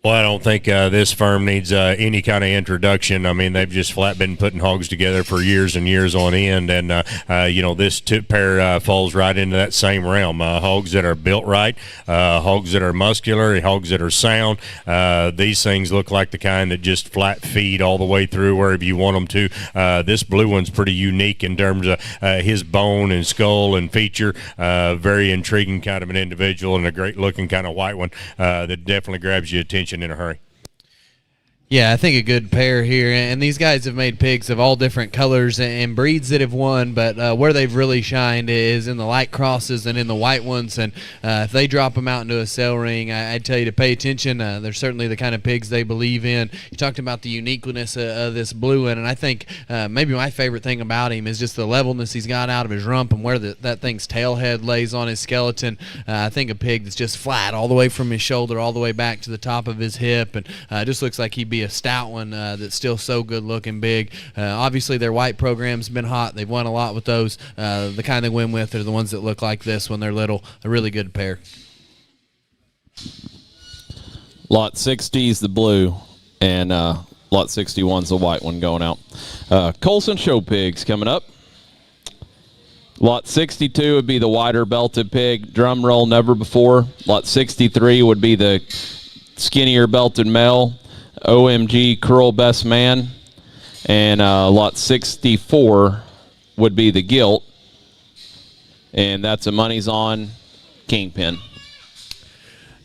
Well, I don't think this firm needs any kind of introduction. I mean, they've just flat been putting hogs together for years and years on end, and this pair falls right into that same realm. Hogs that are built right, hogs that are muscular, hogs that are sound. These things look like the kind that just flat feed all the way through wherever you want them to. This blue one's pretty unique in terms of his bone and skull and feature. Very intriguing kind of an individual, and a great looking kind of white one that definitely grabs your attention in a hurry. Yeah, I think a good pair here, and these guys have made pigs of all different colors and breeds that have won, but where they've really shined is in the light crosses and in the white ones, and if they drop them out into a sale ring, I'd tell you to pay attention. They're certainly the kind of pigs they believe in. You talked about the uniqueness of this blue one, and I think maybe my favorite thing about him is just the levelness he's got out of his rump and where that thing's tail head lays on his skeleton. I think a pig that's just flat all the way from his shoulder all the way back to the top of his hip, and just looks like he'd be a stout one that's still so good looking big. Obviously their white program's been hot. They've won a lot with those. The kind they win with are the ones that look like this when they're little. A really good pair. Lot 60 is the blue, and lot 61 is the white one going out. Coulson Show Pigs coming up. Lot 62 would be the wider belted pig. Drum roll, never before. Lot 63 would be the skinnier belted male. OMG Curl Best Man, and lot 64 would be the gilt, and that's a money's on Kingpin.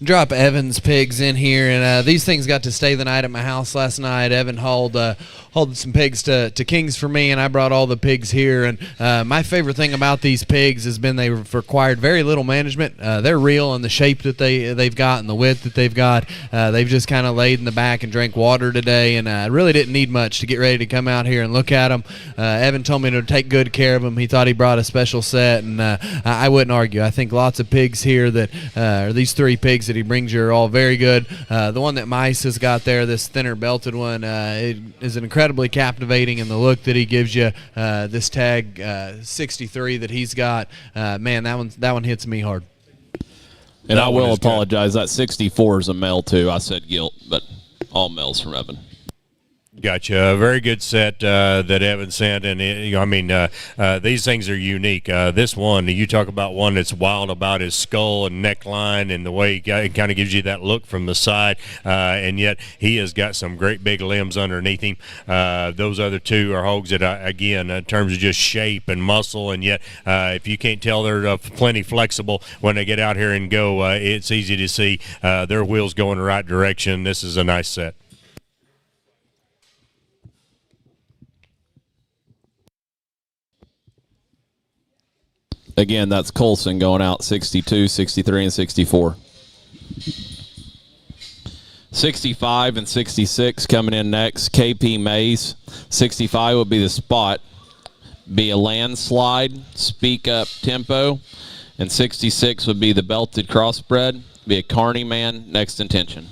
Drop Evan's pigs in here, and these things got to stay the night at my house last night. Evan hauled some pigs to King's for me, and I brought all the pigs here. And my favorite thing about these pigs has been they've required very little management. They're real in the shape that they've got and the width that they've got. They've just kind of laid in the back and drank water today, and I really didn't need much to get ready to come out here and look at them. Evan told me to take good care of them. He thought he brought a special set, and I wouldn't argue. I think lots of pigs here or these three pigs that he brings you are all very good. The one that Mice has got there, this thinner belted one, it is an incredibly captivating in the look that he gives you. This tag 63 that he's got, man, that one hits me hard. And I will apologize. That 64 is a male too. I said gilt, but all males from Evan. Gotcha. A very good set that Evan sent, and these things are unique. This one, you talk about one that's wild about his skull and neckline, and the way it kind of gives you that look from the side, and yet he has got some great big limbs underneath him. Those other two are hogs that, again, in terms of just shape and muscle, and yet if you can't tell they're plenty flexible when they get out here and go, it's easy to see their wheels go in the right direction. This is a nice set. Again, that's Coulson going out 62, 63, and 64. 65 and 66 coming in next. KP Mays. 65 would be the spot. Be a landslide, speak up tempo. And 66 would be the belted crossbred. Be a Carney man, next intention.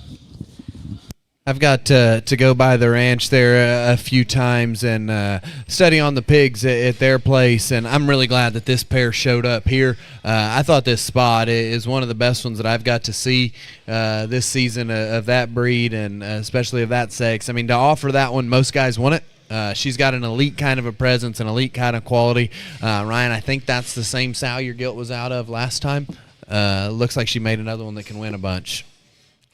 I've got to go by the ranch there a few times and study on the pigs at their place, and I'm really glad that this pair showed up here. I thought this spot is one of the best ones that I've got to see this season of that breed, and especially of that sex. I mean, to offer that one, most guys want it. She's got an elite kind of a presence, an elite kind of quality. Ryan, I think that's the same sow your gilt was out of last time. Looks like she made another one that can win a bunch.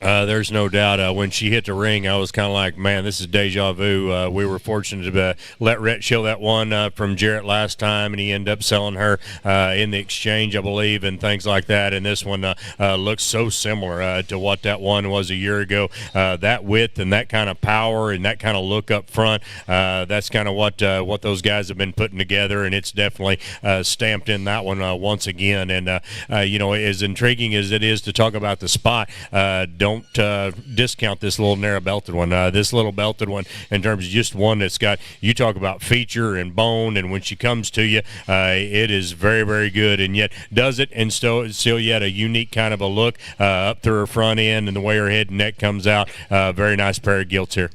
There's no doubt. When she hit the ring, I was kind of like, man, this is deja vu. We were fortunate to let Rhett show that one from Jarrett last time, and he ended up selling her in the exchange, I believe, and things like that. And this one looks so similar to what that one was a year ago. That width and that kind of power and that kind of look up front, that's kind of what those guys have been putting together, and it's definitely stamped in that one once again. And, as intriguing as it is to talk about the spot, don't discount this little narrow belted one. This little belted one, in terms of just one that's got, you talk about feature and bone, and when she comes to you, it is very, very good, and yet does it, and still yet a unique kind of a look up through her front end and the way her head and neck comes out. Very nice pair of gilts here.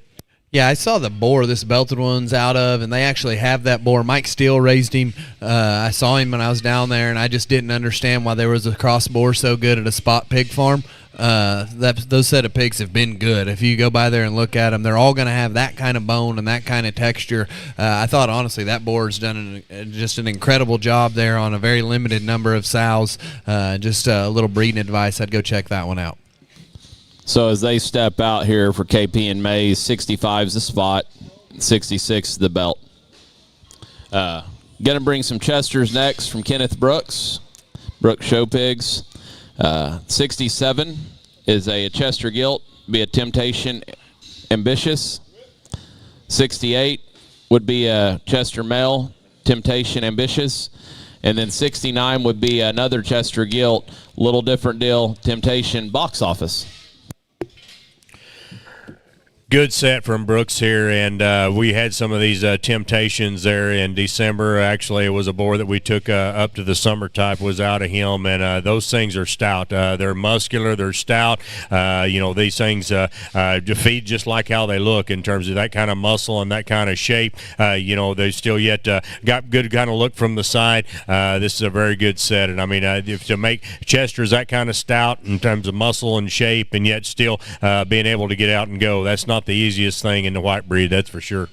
Yeah, I saw the boar this belted one's out of, and they actually have that boar. Mike Steele raised him. I saw him when I was down there, and I just didn't understand why there was a cross boar so good at a spot pig farm. Those set of pigs have been good. If you go by there and look at them, they're all going to have that kind of bone and that kind of texture. I thought, honestly, that boar's done just an incredible job there on a very limited number of sows. Just a little breeding advice. I'd go check that one out. So as they step out here for KP and Mays, 65 is the spot, 66 is the belt. Going to bring some Chesters next from Kenneth Brooks. Brooks Show Pigs. 67 is a Chester gilt, be a Temptation Ambitious. 68 would be a Chester male, Temptation Ambitious. And then 69 would be another Chester gilt, little different deal, Temptation Box Office. Good set from Brooks here, and we had some of these Temptations there in December. Actually, it was a boar that we took up to the summer type, was out of him, and those things are stout. They're muscular, they're stout. These things feed just like how they look in terms of that kind of muscle and that kind of shape. They still yet got good kind of look from the side. This is a very good set, and I mean, if to make Chester's that kind of stout in terms of muscle and shape, and yet still being able to get out and go, that's not the easiest thing in the white breed, that's for sure.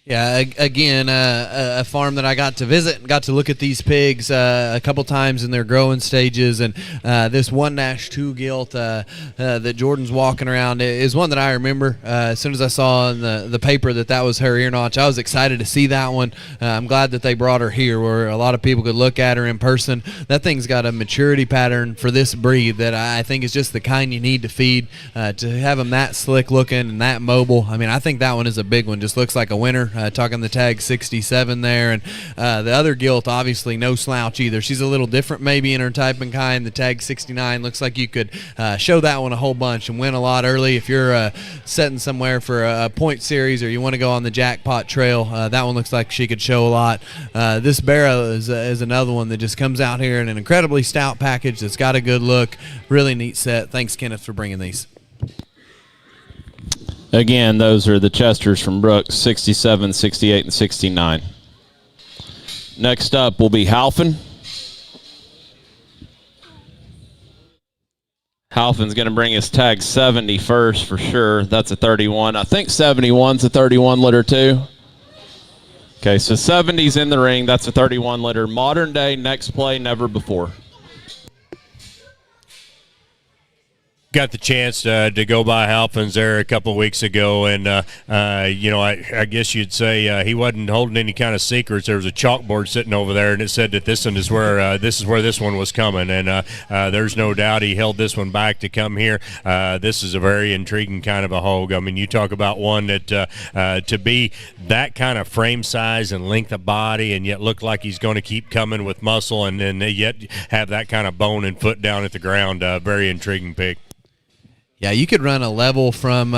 Yeah, again, a farm that I got to visit and got to look at these pigs a couple times in their growing stages, and this 1-2 gilt that Jordan's walking around is one that I remember. As soon as I saw in the paper that was her ear notch, I was excited to see that one. I'm glad that they brought her here where a lot of people could look at her in person. That thing's got a maturity pattern for this breed that I think is just the kind you need to feed. To have them that slick looking and that mobile, I mean, I think that one is a big one. Just looks like a winner. Talking the tag 67 there, and the other gilt, obviously no slouch either. She's a little different maybe in her type and kind. The tag 69 looks like you could show that one a whole bunch and win a lot early if you're setting somewhere for a point series or you want to go on the jackpot trail. That one looks like she could show a lot. This barrow is another one that just comes out here in an incredibly stout package that's got a good look. Really neat set. Thanks, Kenneth, for bringing these. Again, those are the Chesters from Brooks, 67, 68, and 69. Next up will be Halphen. Halphen's going to bring his tag 70 first for sure. That's a 31. I think 71's a 31 litter too. Okay, so 70's in the ring. That's a 31 litter. Modern day, next play, never before. Got the chance to go by Halphen's there a couple of weeks ago, and I guess you'd say he wasn't holding any kind of secrets. There was a chalkboard sitting over there, and it said that this one is where this one was coming, and there's no doubt he held this one back to come here. This is a very intriguing kind of a hog. I mean, you talk about one that to be that kind of frame size and length of body, and yet look like he's going to keep coming with muscle, and then yet have that kind of bone and foot down at the ground. Very intriguing pick. Yeah, you could run a level from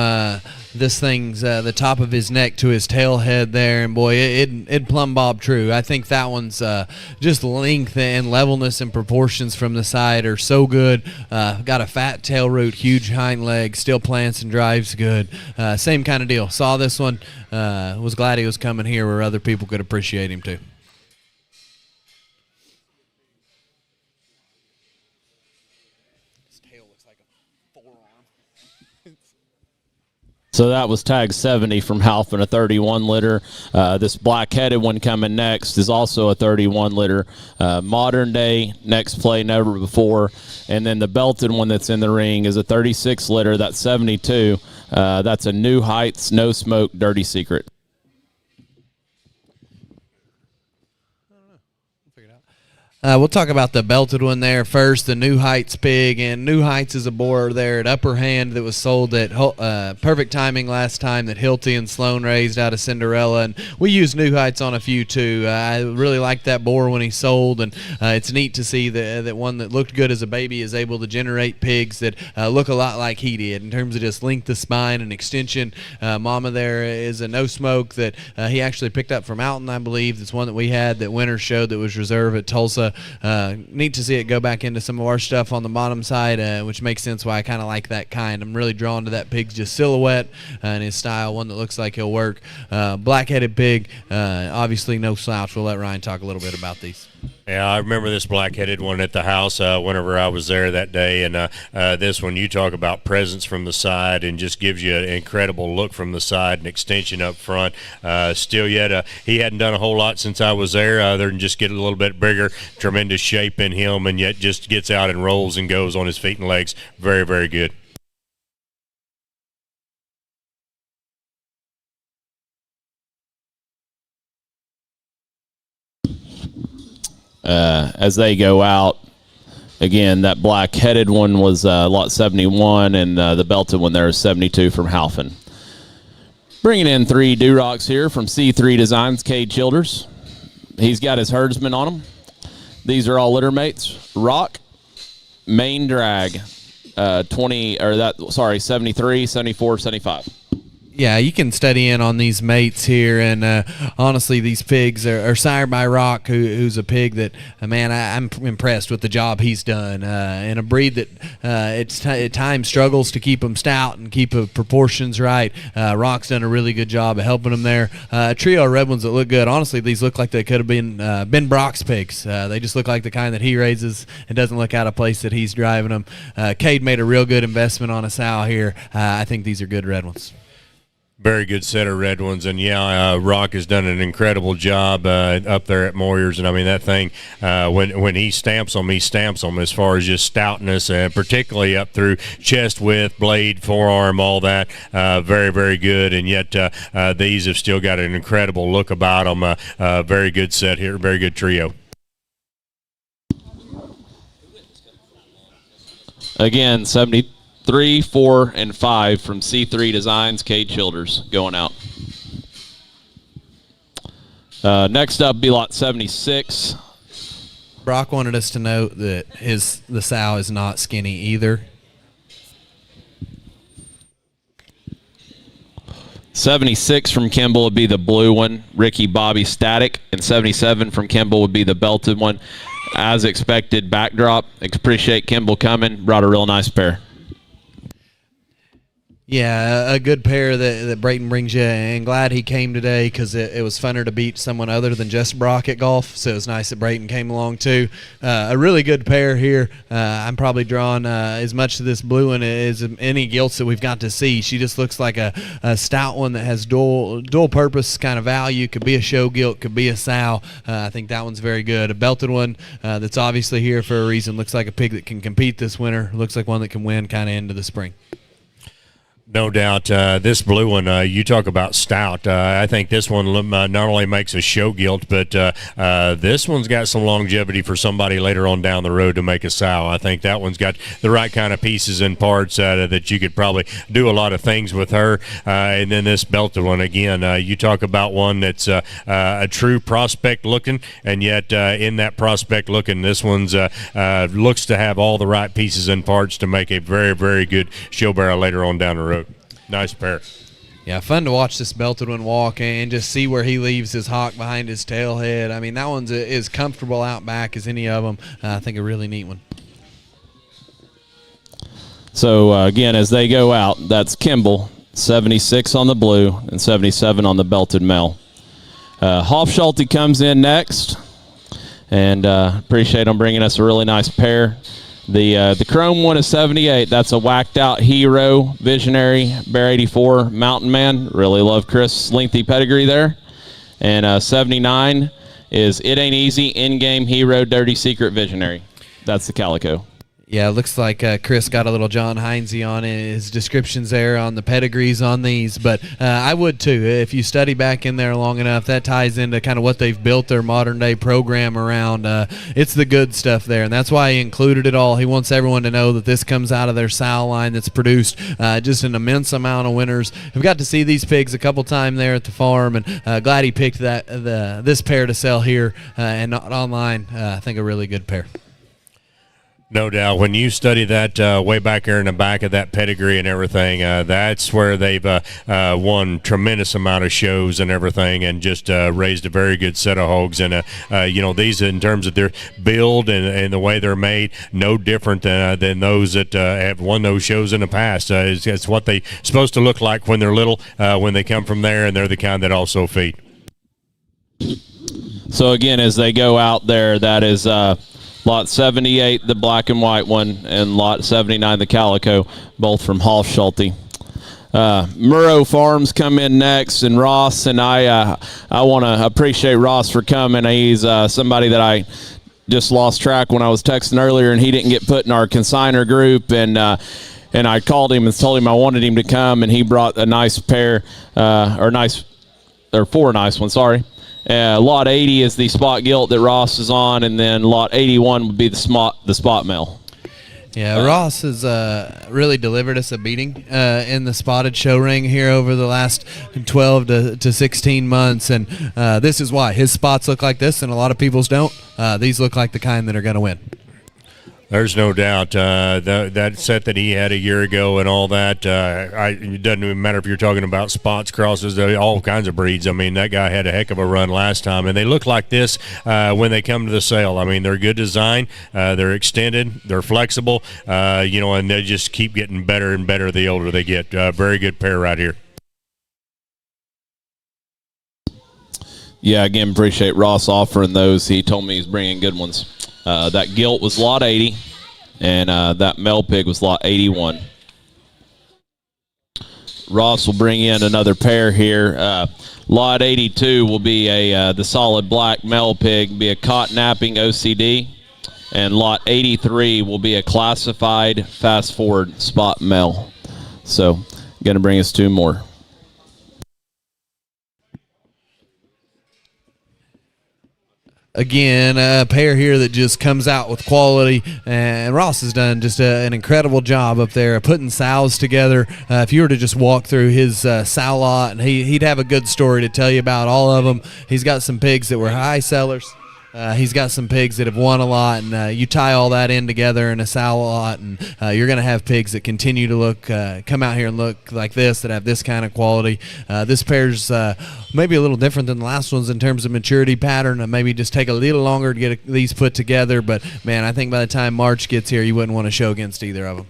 this thing's the top of his neck to his tail head there, and boy, it'd plumb bob true. I think that one's just length and levelness and proportions from the side are so good. Got a fat tail root, huge hind legs, still plants and drives good. Same kind of deal. Saw this one, was glad he was coming here where other people could appreciate him too. So that was tag 70 from Halphen, a 31 litter. This black-headed one coming next is also a 31 litter. Modern day, next play, never before. And then the belted one that's in the ring is a 36 litter. That's 72. That's a New Heights, no smoke, dirty secret. We'll talk about the belted one there first, the New Heights pig. And New Heights is a boar there at Upper Hand that was sold at perfect timing last time that Hilty and Sloan raised out of Cinderella. And we used New Heights on a few too. I really liked that boar when he sold, and it's neat to see that one that looked good as a baby is able to generate pigs that look a lot like he did in terms of just length of spine and extension. Mama there is a no smoke that he actually picked up from Alton, I believe. It's one that we had that winter showed that was reserve at Tulsa. Neat to see it go back into some of our stuff on the bottom side, which makes sense why I kind of like that kind. I'm really drawn to that pig's just silhouette and his style, one that looks like he'll work. Black-headed pig, obviously no slouch. We'll let Ryan talk a little bit about these. Yeah, I remember this black-headed one at the house whenever I was there that day, and this one, you talk about presence from the side and just gives you an incredible look from the side and extension up front. Still yet, he hadn't done a whole lot since I was there other than just get a little bit bigger, tremendous shape in him, and yet just gets out and rolls and goes on his feet and legs. Very, very good. As they go out, again, that black-headed one was lot 71, and the belted one there is 72 from Halphen. Bringing in 3 Durocs here from C3 Designs, Cade Childers. He's got his herdsman on them. These are all litter mates. Rock, main drag, 73, 74, 75. Yeah, you can study in on these mates here, and honestly, these pigs are sired by Rock, who's a pig that, man, I'm impressed with the job he's done. In a breed that at times struggles to keep them stout and keep the proportions right. Rock's done a really good job of helping them there. A trio of red ones that look good. Honestly, these look like they could have been Ben Brock's pigs. They just look like the kind that he raises. It doesn't look out of place that he's driving them. Cade made a real good investment on a sow here. I think these are good red ones. Very good set of red ones, and Rock has done an incredible job up there at Moyers, and I mean that thing when he stamps them as far as just stoutness, and particularly up through chest width, blade, forearm, all that. Very, very good, and yet these have still got an incredible look about them. Very good set here, very good trio. Again, 73. 3, 4, and 5 from C3 Designs, Cade Childers going out. Next up, be lot 76. Brock wanted us to note that the sow is not skinny either. 76 from Kimble would be the blue one, Ricky Bobby Static, and 77 from Kimble would be the belted one. As expected, backdrop. Appreciate Kimble coming. Brought a real nice pair. Yeah, a good pair that Brayton brings you, and glad he came today because it was funner to beat someone other than just Brock at golf, so it was nice that Brayton came along too. A really good pair here. I'm probably drawn as much to this blue one as any gilts that we've got to see. She just looks like a stout one that has dual purpose kind of value. Could be a show gilt, could be a sow. I think that one's very good. A belted one that's obviously here for a reason. Looks like a pig that can compete this winter. Looks like one that can win kind of into the spring. No doubt. This blue one, you talk about stout. I think this one not only makes a show gilt, but this one's got some longevity for somebody later on down the road to make a sow. I think that one's got the right kind of pieces and parts that you could probably do a lot of things with her. And then this belted one, again, you talk about one that's a true prospect looking, and yet in that prospect looking, this one's looks to have all the right pieces and parts to make a very, very good show barrel later on down the road. Nice pair. Yeah, fun to watch this belted one walk and just see where he leaves his hawk behind his tail head. I mean, that one's as comfortable out back as any of them. I think a really neat one. So, again, as they go out, that's Kimble, 76 on the blue and 77 on the belted male. Hofschulte comes in next, and appreciate them bringing us a really nice pair. The chrome one is 78. That's a whacked out hero, visionary, Bear 84 mountain man. Really love Chris' lengthy pedigree there. And 79 is It Ain't Easy, in-game hero, dirty secret visionary. That's the calico. Yeah, it looks like Chris got a little John Heinze on it. His descriptions there on the pedigrees on these, but I would too. If you study back in there long enough, that ties into kind of what they've built their modern-day program around. It's the good stuff there, and that's why he included it all. He wants everyone to know that this comes out of their sow line that's produced just an immense amount of winners. I've got to see these pigs a couple times there at the farm, and glad he picked this pair to sell here and not online. I think a really good pair. No doubt. When you study that way back there in the back of that pedigree and everything, that's where they've won tremendous amount of shows and everything, and just raised a very good set of hogs. And these in terms of their build and the way they're made, no different than those that have won those shows in the past. It's what they're supposed to look like when they're little, when they come from there, and they're the kind that also feed. So again, as they go out there, that is Lot 78, the black and white one, and Lot 79, the calico, both from Hofschulte. Murrow Farms come in next, and Ross, and I want to appreciate Ross for coming. He's somebody that I just lost track when I was texting earlier, and he didn't get put in our consignor group, and I called him and told him I wanted him to come, and he brought a nice pair, four nice ones, sorry. Lot 80 is the spot gilt that Ross is on, and then Lot 81 would be the spot male. Yeah, Ross has really delivered us a beating in the spotted show ring here over the last 12 to 16 months, and this is why. His spots look like this, and a lot of people's don't. These look like the kind that are going to win. There's no doubt that set that he had a year ago and all that. It doesn't even matter if you're talking about spots, crosses, all kinds of breeds. I mean, that guy had a heck of a run last time, and they look like this when they come to the sale. I mean, they're good design, they're extended, they're flexible, and they just keep getting better and better the older they get. Very good pair right here. Yeah, again, appreciate Ross offering those. He told me he's bringing good ones. That gilt was Lot 80, and that male pig was Lot 81. Ross will bring in another pair here. Lot 82 will be the solid black male pig, be a cotton napping OCD, and Lot 83 will be a classified fast forward spot male. So, going to bring us two more. Again, a pair here that just comes out with quality, and Ross has done just an incredible job up there putting sows together. If you were to just walk through his sow lot, and he'd have a good story to tell you about all of them. He's got some pigs that were high sellers. He's got some pigs that have won a lot, and you tie all that in together in a sow lot, and you're going to have pigs that continue to come out here and look like this, that have this kind of quality. This pair's maybe a little different than the last ones in terms of maturity pattern, and maybe just take a little longer to get these put together. But, man, I think by the time March gets here, you wouldn't want to show against either of them.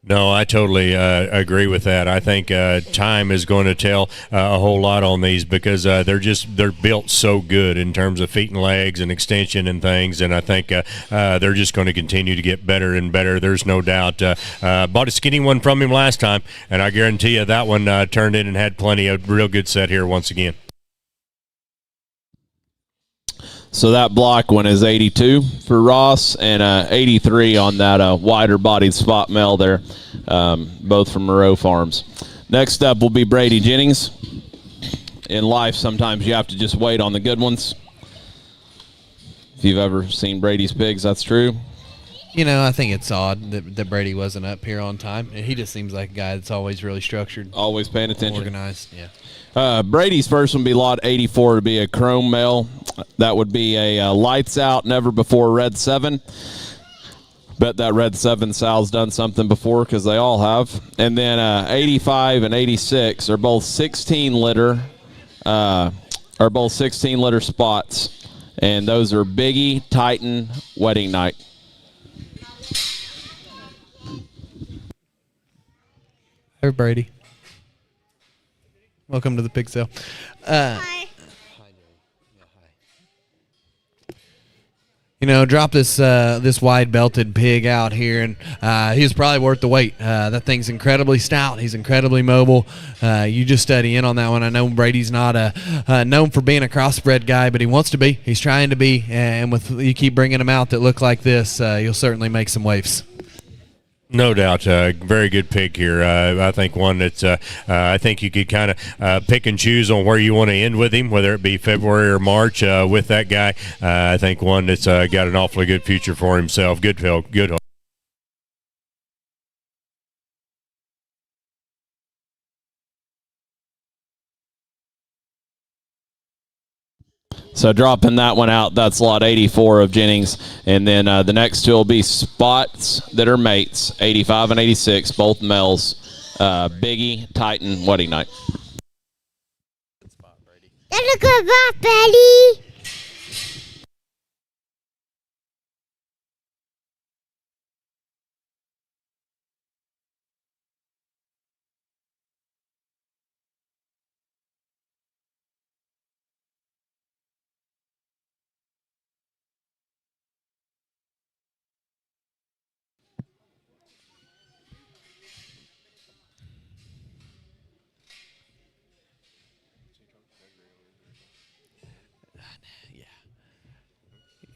No, I totally agree with that. I think time is going to tell a whole lot on these because they're built so good in terms of feet and legs and extension and things, and I think they're just going to continue to get better and better. There's no doubt. Bought a skinny one from him last time, and I guarantee you that one turned in and had plenty of real good set here once again. So that block one is 82 for Ross and 83 on that wider-bodied spot male there, both from Murrow Farms. Next up will be Brady Jennings. In life, sometimes you have to just wait on the good ones. If you've ever seen Brady's pigs, that's true. You know, I think it's odd that Brady wasn't up here on time. He just seems like a guy that's always really structured. Always paying attention. Organized, yeah. Brady's first one would be lot 84 to be a chrome male. That would be a lights out, never before red 7. Bet that red 7 Sal's done something before because they all have. And then 85 and 86 are both 16 litter spots. And those are Biggie, Titan, Wedding Night. Hey, Brady. Welcome to the pig sale. Hi. You know, drop this wide belted pig out here, and he was probably worth the wait. That thing's incredibly stout. He's incredibly mobile. You just study in on that one. I know Brady's not known for being a crossbred guy, but he wants to be. He's trying to be, and with you keep bringing him out that look like this, you'll certainly make some waves. No doubt. Very good pick here. I think one that's I think you could kind of pick and choose on where you want to end with him, whether it be February or March with that guy. I think one that's got an awfully good future for himself. Good help. Good help. So dropping that one out, that's lot 84 of Jennings. And then the next two will be spots that are mates, 85 and 86, both males. Biggie, Titan, Wedding Night. That's a good spot, Betty.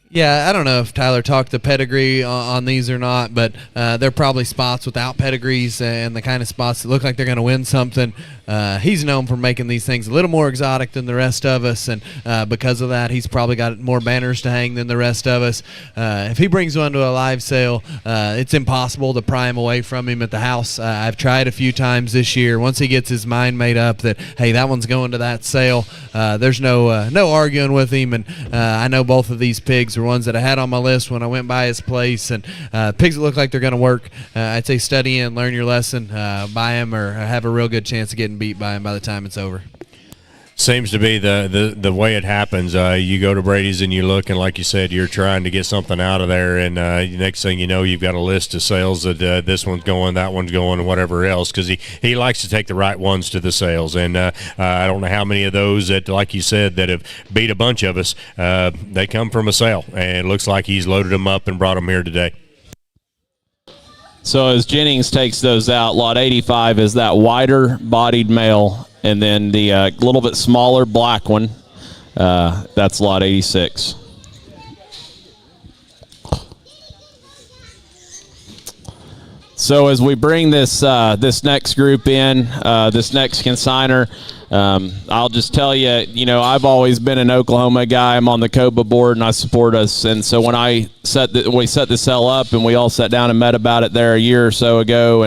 Yeah, I don't know if Tyler talked the pedigree on these or not, but they're probably spots without pedigrees and the kind of spots that look like they're going to win something. He's known for making these things a little more exotic than the rest of us, and because of that, he's probably got more banners to hang than the rest of us. If he brings one to a live sale, it's impossible to pry him away from him at the house. I've tried a few times this year. Once he gets his mind made up that, hey, that one's going to that sale, there's no arguing with him, and I know both of these pigs are ones that I had on my list when I went by his place, and pigs that look like they're going to work. I'd say study in, learn your lesson, buy them, or have a real good chance of getting beat by him by the time it's over. Seems to be the way it happens. You go to Brady's and you look, and like you said, you're trying to get something out of there, and next thing you know, you've got a list of sales that this one's going, that one's going, and whatever else, because he likes to take the right ones to the sales. And I don't know how many of those that, like you said, that have beat a bunch of us, they come from a sale, and it looks like he's loaded them up and brought them here today. So as Jennings takes those out, lot 85 is that wider-bodied male, and then the little bit smaller black one, that's lot 86. So as we bring this this next group in, this next consigner, I'll just tell you, I've always been an Oklahoma guy. I'm on the COBA board, and I support us. And so when we set the sale up, and we all sat down and met about it there a year or so ago,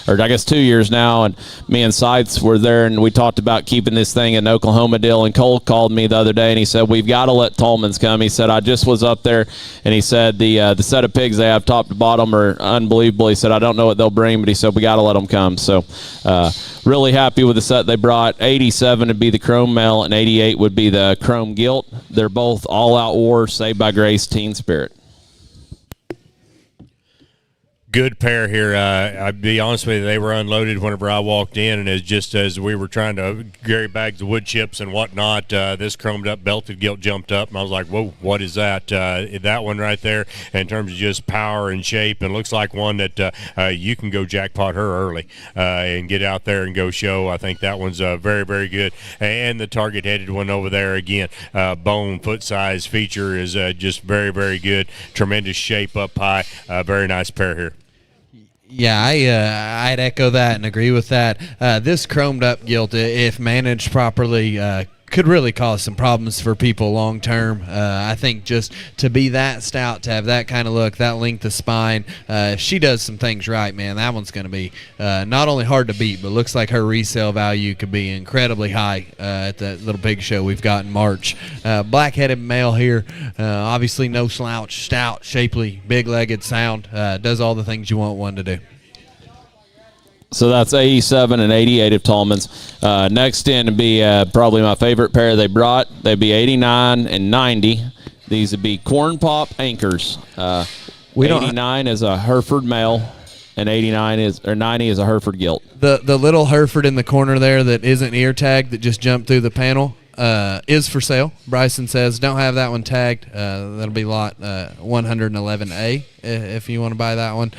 or I guess 2 years now, and me and Sites were there, and we talked about keeping this thing an Oklahoma deal. And Cole called me the other day, and he said, we've got to let Tolman's come. He said, I just was up there, and he said the set of pigs they have top to bottom are unbelievable. He said, I don't know what they'll bring, but he said, we got to let them come. So really happy with the set they brought. 87 would be the chrome male, and 88 would be the chrome gilt. They're both all-out war, saved by grace, teen spirit. Good pair here. I'll be honest with you, they were unloaded whenever I walked in, and as just as we were trying to carry bags of wood chips and whatnot, this chromed up belted gilt jumped up, and I was like, whoa, what is that? That one right there, in terms of just power and shape, and looks like one that you can go jackpot her early and get out there and go show. I think that one's very, very good. And the target-headed one over there, again, bone, foot size feature is just very, very good. Tremendous shape up high. Very nice pair here. Yeah, I'd echo that and agree with that. This chromed up gilt, if managed properly, could really cause some problems for people long term. I think just to be that stout, to have that kind of look, that length of spine, if she does some things right, man, that one's going to be not only hard to beat, but looks like her resale value could be incredibly high at the little pig show we've got in March. Black-headed male here, obviously no slouch, stout, shapely, big-legged, sound, does all the things you want one to do. So that's 87 and 88 of Tolman's. Next in would be probably my favorite pair they brought. They'd be 89 and 90. These would be corn pop anchors. 89 is a Hereford male, and 90 is a Hereford gilt. The little Hereford in the corner there that isn't ear tagged that just jumped through the panel is for sale. Bryson says don't have that one tagged. That'll be lot 111A if you want to buy that one.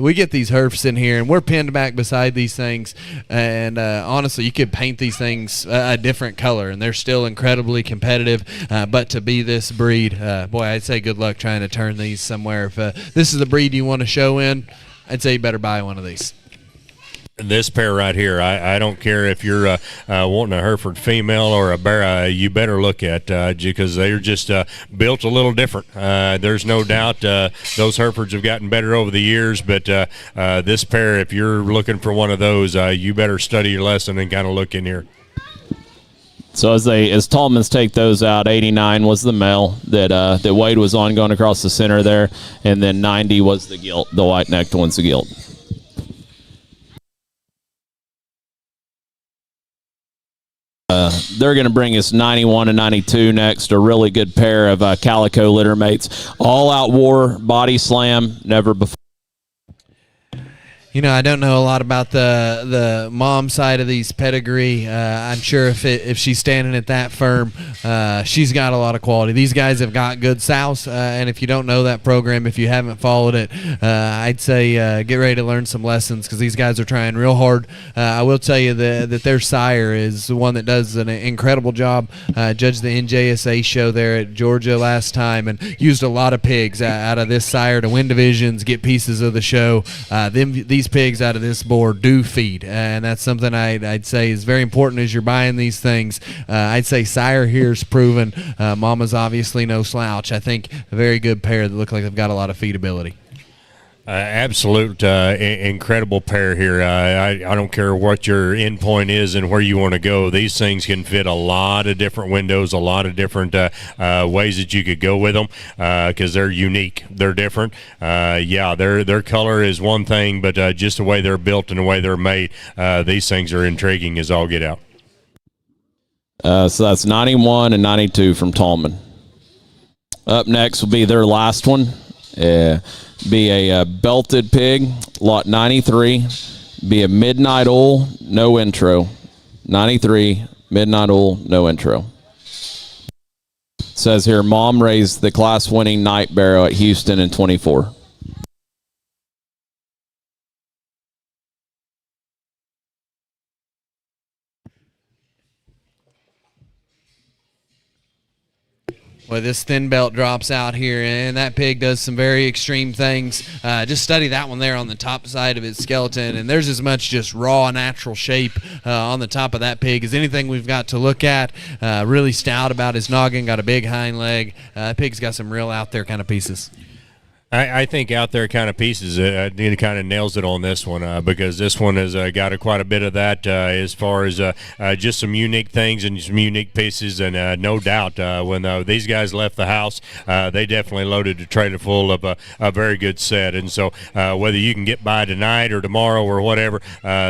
We get these Herfs in here, and we're pinned back beside these things, and honestly, you could paint these things a different color, and they're still incredibly competitive, but to be this breed, boy, I'd say good luck trying to turn these somewhere. If this is the breed you want to show in, I'd say you better buy one of these. This pair right here, I don't care if you're wanting a Hereford female or a bear, you better look at because they're just built a little different. There's no doubt those Herefords have gotten better over the years, but this pair, if you're looking for one of those, you better study your lesson and kind of look in here. So as Tolman's take those out, 89 was the male that Wade was on going across the center there, and then 90 was the gilt, the white-necked one's the gilt. They're going to bring us 91 and 92 next, a really good pair of calico litter mates. All out war, body slam, never before. You know, I don't know a lot about the mom side of these pedigree. I'm sure if she's standing at that firm, she's got a lot of quality. These guys have got good sows, and if you don't know that program, if you haven't followed it, I'd say get ready to learn some lessons because these guys are trying real hard. I will tell you that their sire is the one that does an incredible job. Judged the NJSA show there at Georgia last time and used a lot of pigs out of this sire to win divisions, get pieces of the show. These pigs out of this board do feed, and that's something I'd say is very important as you're buying these things. I'd say sire here's proven. Mama's obviously no slouch. I think a very good pair that look like they've got a lot of feedability. Absolute incredible pair here. I don't care what your end point is and where you want to go. These things can fit a lot of different windows, a lot of different ways that you could go with them because they're unique. They're different. Their color is one thing, but just the way they're built and the way they're made, these things are intriguing as all get out. So that's 91 and 92 from Tolman. Up next will be their last one. Be a belted pig, lot 93. Be a midnight owl, no intro. 93, midnight owl, no intro. Says here, mom raised the class-winning night barrow at Houston in 24. Well, this thin belt drops out here, and that pig does some very extreme things. Just study that one there on the top side of its skeleton, and there's as much just raw, natural shape on the top of that pig as anything we've got to look at. Really stout about his noggin, got a big hind leg. Pig's got some real out there kind of pieces. I think out there kind of pieces it kind of nails it on this one because this one has got quite a bit of that as far as just some unique things and some unique pieces, and no doubt when these guys left the house, they definitely loaded the trailer full of a very good set. And so whether you can get by tonight or tomorrow or whatever,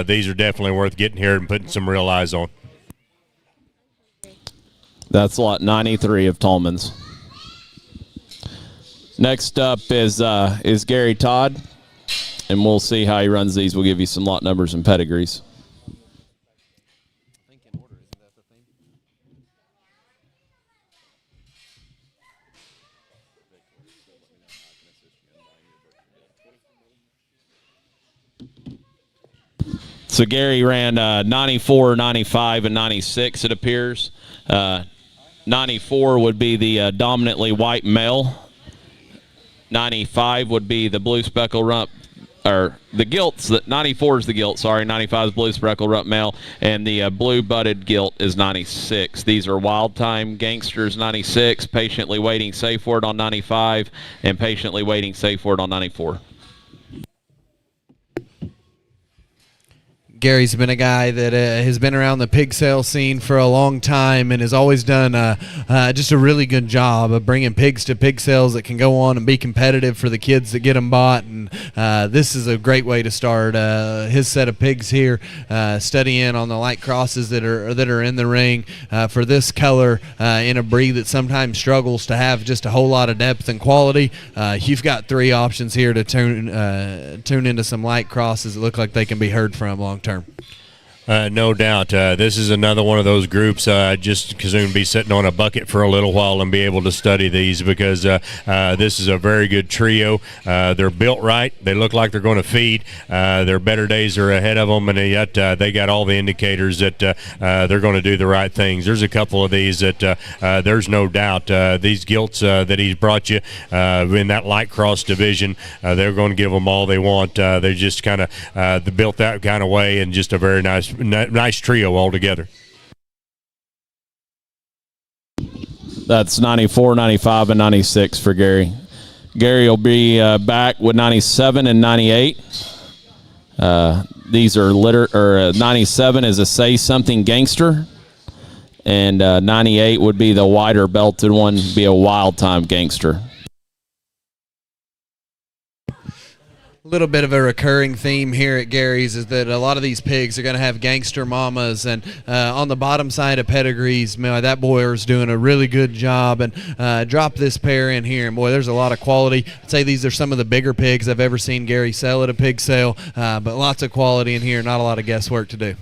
these are definitely worth getting here and putting some real eyes on. That's lot 93 of Tolman's. Next up is Gary Todd. and we'll see how he runs these. We'll give you some lot numbers and pedigrees. So Gary ran 94, 95, and 96, it appears. 94 would be the dominantly white male. 95 would be the blue speckle rump, or the gilts. 94 is the gilt, sorry. 95 is blue speckle rump male, and the blue butted gilt is 96. These are Wild Time Gangsters 96, Patiently Waiting Safe Word on 95, and Patiently Waiting Safe Word on 94. Gary's been a guy that has been around the pig sale scene for a long time and has always done just a really good job of bringing pigs to pig sales that can go on and be competitive for the kids that get them bought. And this is a great way to start his set of pigs here, studying on the light crosses that are in the ring for this color in a breed that sometimes struggles to have just a whole lot of depth and quality. You've got 3 options here to tune into some light crosses that look like they can be heard from long term. No doubt. This is another one of those groups just because I'm going to be sitting on a bucket for a little while and be able to study these because this is a very good trio. They're built right. They look like they're going to feed. Their better days are ahead of them, and yet they got all the indicators that they're going to do the right things. There's a couple of these that there's no doubt. These gilts that he's brought you in that light cross division, they're going to give them all they want. They're just kind of built that kind of way, and just a very nice trio altogether. That's 94, 95, and 96 for Gary. Gary will be back with 97 and 98. These are 97 is a Say Something Gangster, and 98 would be the wider belted one, be a Wild Time Gangster. A little bit of a recurring theme here at Gary's is that a lot of these pigs are going to have gangster mamas, and on the bottom side of pedigrees, man, that boyer's doing a really good job. And drop this pair in here, and boy, there's a lot of quality. I'd say these are some of the bigger pigs I've ever seen Gary sell at a pig sale, but lots of quality in here, not a lot of guesswork to do.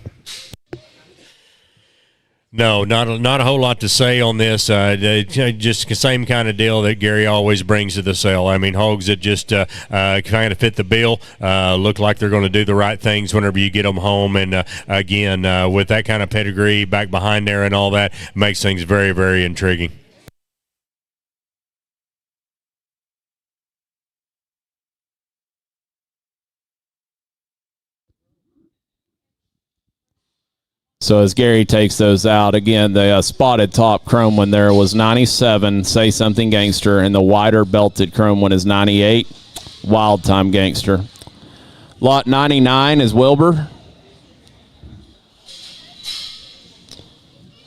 No, not a whole lot to say on this. Just the same kind of deal that Gary always brings to the sale. I mean, hogs that just kind of fit the bill, look like they're going to do the right things whenever you get them home. And again, with that kind of pedigree back behind there and all that, makes things very, very intriguing. So as Gary takes those out, again, the spotted top chrome one there was 97, Say Something Gangster, and the wider belted chrome one is 98, Wild Time Gangster. Lot 99 is Wilbur.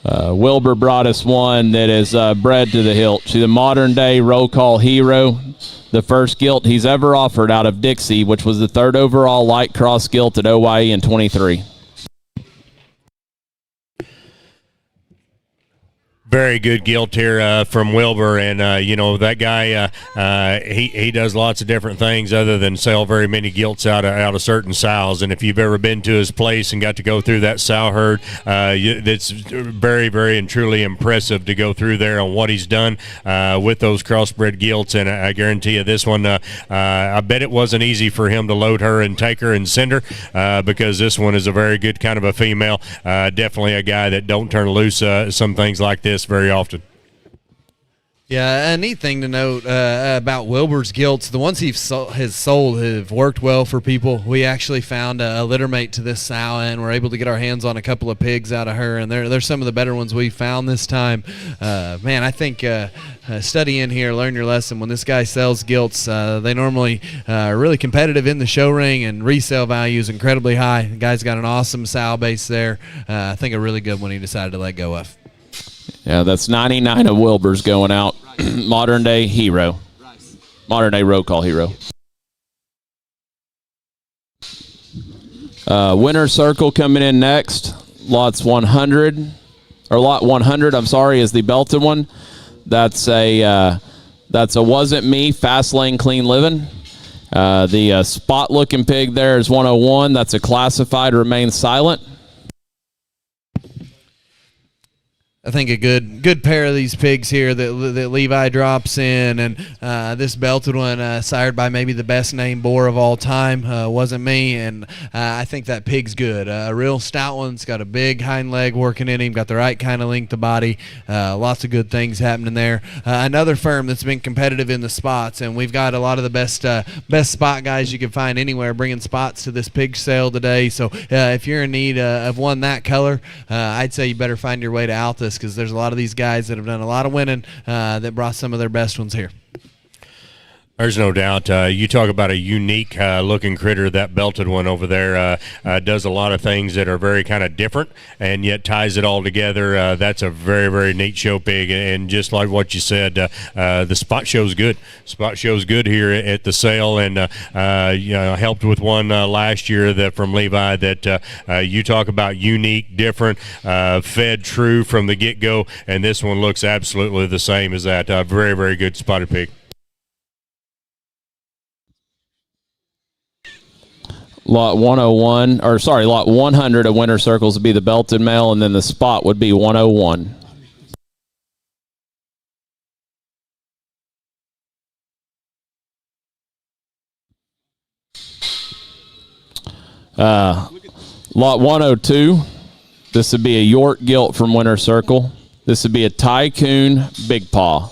Wilbur brought us one that is bred to the hilt. She's a modern-day roll call hero. The first gilt he's ever offered out of Dixie, which was the 3rd overall light cross gilt at OYE in 23. Very good gilt here from Wilbur, and you know, that guy he does lots of different things other than sell very many gilts out of certain sows. And if you've ever been to his place and got to go through that sow herd, it's very, very and truly impressive to go through there on what he's done with those crossbred gilts. And I guarantee you, this one, I bet it wasn't easy for him to load her and take her and send her because this one is a very good kind of a female. Definitely a guy that don't turn loose some things like this very often. Yeah, a neat thing to note about Wilbur's gilts, the ones has sold have worked well for people. We actually found a litter mate to this sow, and we're able to get our hands on a couple of pigs out of her, and they're some of the better ones we found this time. Man, I think study in here, learn your lesson. When this guy sells gilts, they normally are really competitive in the show ring, and resale value is incredibly high. The guy's got an awesome sow base there. I think a really good one he decided to let go of. Yeah, that's 99 of Wilbur's going out. Modern day hero. Modern day roll call hero. Winner Circle coming in next. Lot 100, I'm sorry, is the belted one. That's a Wasn't Me Fast Lane Clean Living The spot-looking pig there is 101. That's a classified, remains silent. I think a good pair of these pigs here that Levi drops in, and this belted one, sired by maybe the best named boar of all time, wasn't me, and I think that pig's good. A real stout one's got a big hind leg working in him, got the right kind of length of body, lots of good things happening there. Another firm that's been competitive in the spots, and we've got a lot of the best spot guys you can find anywhere bringing spots to this pig sale today. So if you're in need of one that color, I'd say you better find your way to Altus, because there's a lot of these guys that have done a lot of winning that brought some of their best ones here. There's no doubt. You talk about a unique looking critter. That belted one over there does a lot of things that are very kind of different, and yet ties it all together. That's a very, very neat show pig. And just like what you said, the spot show's good. Spot show's good here at the sale, and helped with one last year that from Levi that you talk about unique, different, fed true from the get-go, and this one looks absolutely the same as that. Very, very good spotted pig. Lot 101, or sorry, lot 100 of winter circles would be the belted male, and then the spot would be 101. Lot 102, this would be a York gilt from winter circle. This would be a Tycoon Big Paw.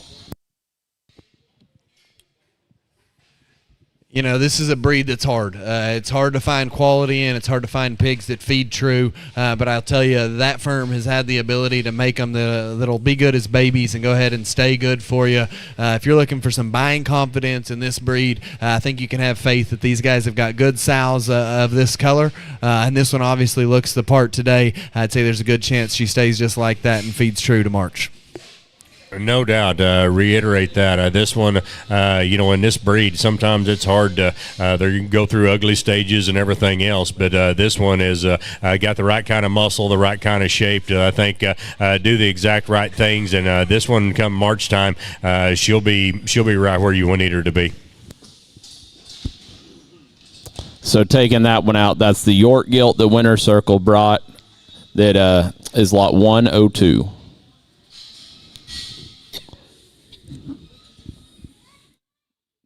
You know, this is a breed that's hard. It's hard to find quality in. It's hard to find pigs that feed true. But I'll tell you, that firm has had the ability to make them that'll be good as babies and go ahead and stay good for you. If you're looking for some buying confidence in this breed, I think you can have faith that these guys have got good sows of this color. And this one obviously looks the part today. I'd say there's a good chance she stays just like that and feeds true to March. No doubt. Reiterate that. This one, in this breed, sometimes it's hard to they go through ugly stages and everything else, but this one is got the right kind of muscle, the right kind of shape to, I think, do the exact right things. And this one, come March time, she'll be right where you need her to be. So taking that one out, that's the York gilt that Winter Circle brought. That is lot 102.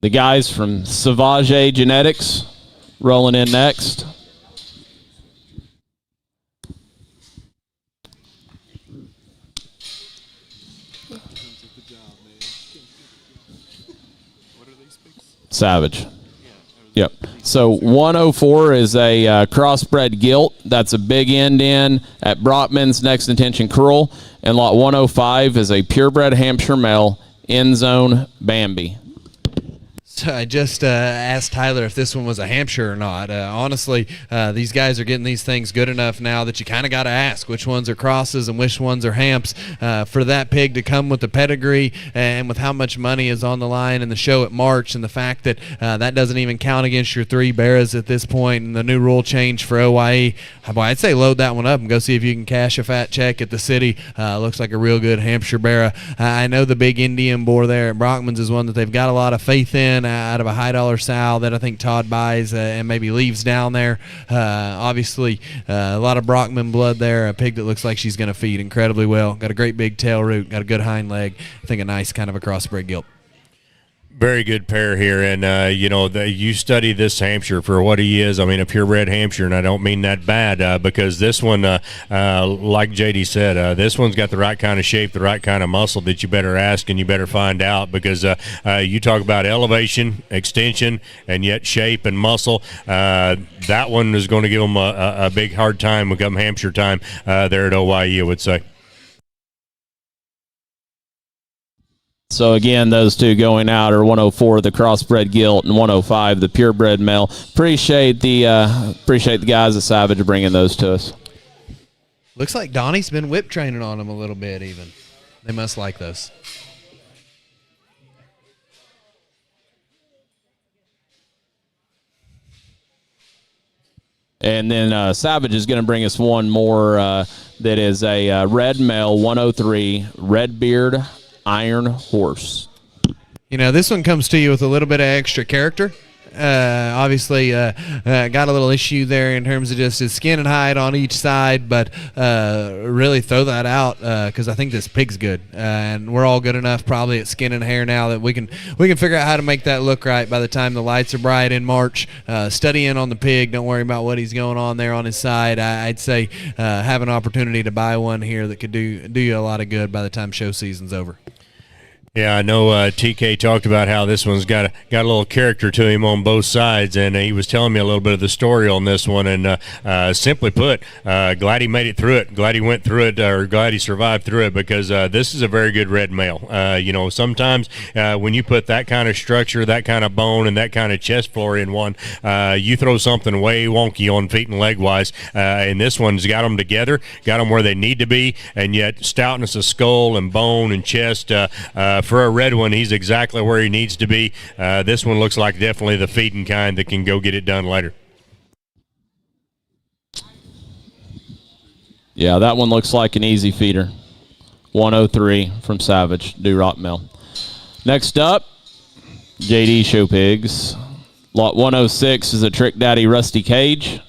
The guys from Sauvage Genetics rolling in next. Savage. Yep. So 104 is a crossbred gilt. That's a big end in at Brockman's next intention curl. And lot 105 is a purebred Hampshire male end zone Bambi. So I just asked Tyler if this one was a Hampshire or not. Honestly, these guys are getting these things good enough now that you kind of got to ask which ones are crosses and which ones are Hamps. For that pig to come with the pedigree and with how much money is on the line in the show at March, and the fact that that doesn't even count against your three Barras at this point, and the new rule change for OYE, I'd say load that one up and go see if you can cash a fat check at the city. Looks like a real good Hampshire Barra. I know the big Indian boar there at Brockman's is one that they've got a lot of faith in, out of a high dollar sow that I think Todd buys and maybe leaves down there. Obviously, a lot of Brockman blood there. A pig that looks like she's going to feed incredibly well. Got a great big tail root. Got a good hind leg. I think a nice kind of a crossbred gilt. Very good pair here, and you study this Hampshire for what he is. I mean, a purebred Hampshire, and I don't mean that bad because this one, like JD said, this one's got the right kind of shape, the right kind of muscle that you better ask and you better find out, because you talk about elevation, extension, and yet shape and muscle. That one is going to give them a big hard time come Hampshire time there at OYE, I would say. So again, those two going out are 104, the crossbred gilt, and 105, the purebred male. Appreciate the guys at Savage bringing those to us. Looks like Donnie's been whip training on them a little bit even. They must like those. And then Savage is going to bring us one more that is a red male, 103, red beard, Iron Horse. You know, this one comes to you with a little bit of extra character. Obviously, got a little issue there in terms of just his skin and hide on each side, but really throw that out because I think this pig's good, and we're all good enough probably at skin and hair now that we can figure out how to make that look right by the time the lights are bright in March. Study in on the pig. Don't worry about what he's going on there on his side. I'd say have an opportunity to buy one here that could do you a lot of good by the time show season's over. Yeah, I know TK talked about how this one's got a little character to him on both sides, and he was telling me a little bit of the story on this one. And simply put, glad he made it through it. Glad he went through it, or glad he survived through it, because this is a very good red male. Sometimes when you put that kind of structure, that kind of bone, and that kind of chest floor in one, you throw something way wonky on feet and leg wise. And this one's got them together, got them where they need to be, and yet stoutness of skull and bone and chest. For a red one, he's exactly where he needs to be. This one looks like definitely the feeding kind that can go get it done later. Yeah, that one looks like an easy feeder. 103 from Savage, Duroc Mill. Next up, JD Show Pigs. Lot 106 is a Trick Daddy Rusty Cage.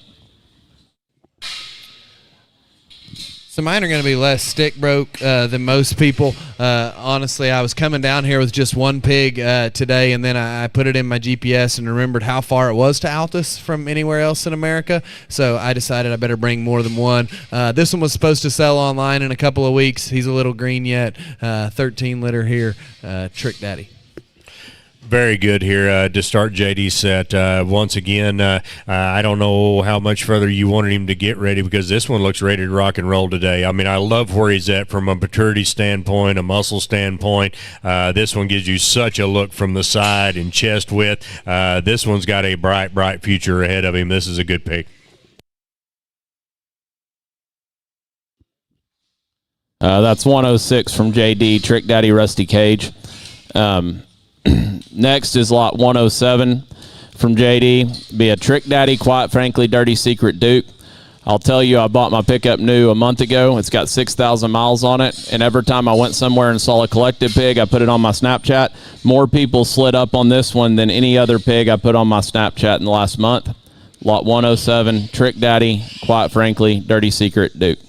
So mine are going to be less stick broke than most people. Honestly, I was coming down here with just one pig today, and then I put it in my GPS and remembered how far it was to Altus from anywhere else in America. So I decided I better bring more than one. This one was supposed to sell online in a couple of weeks. He's a little green yet. 13 litter here, Trick Daddy. Very good here to start JD's set. Once again, I don't know how much further you wanted him to get ready, because this one looks ready to rock and roll today. I mean, I love where he's at from a maturity standpoint, a muscle standpoint. This one gives you such a look from the side and chest width. This one's got a bright, bright future ahead of him. This is a good pick. That's 106 from JD, Trick Daddy Rusty Cage. Next is lot 107 from JD. Be a Trick Daddy, Quite Frankly, Dirty Secret Duke. I'll tell you, I bought my pickup new a month ago. It's got 6,000 miles on it, and every time I went somewhere and saw a collective pig, I put it on my Snapchat. More people slid up on this one than any other pig I put on my Snapchat in the last month. Lot 107, Trick Daddy, Quite Frankly, Dirty Secret Duke.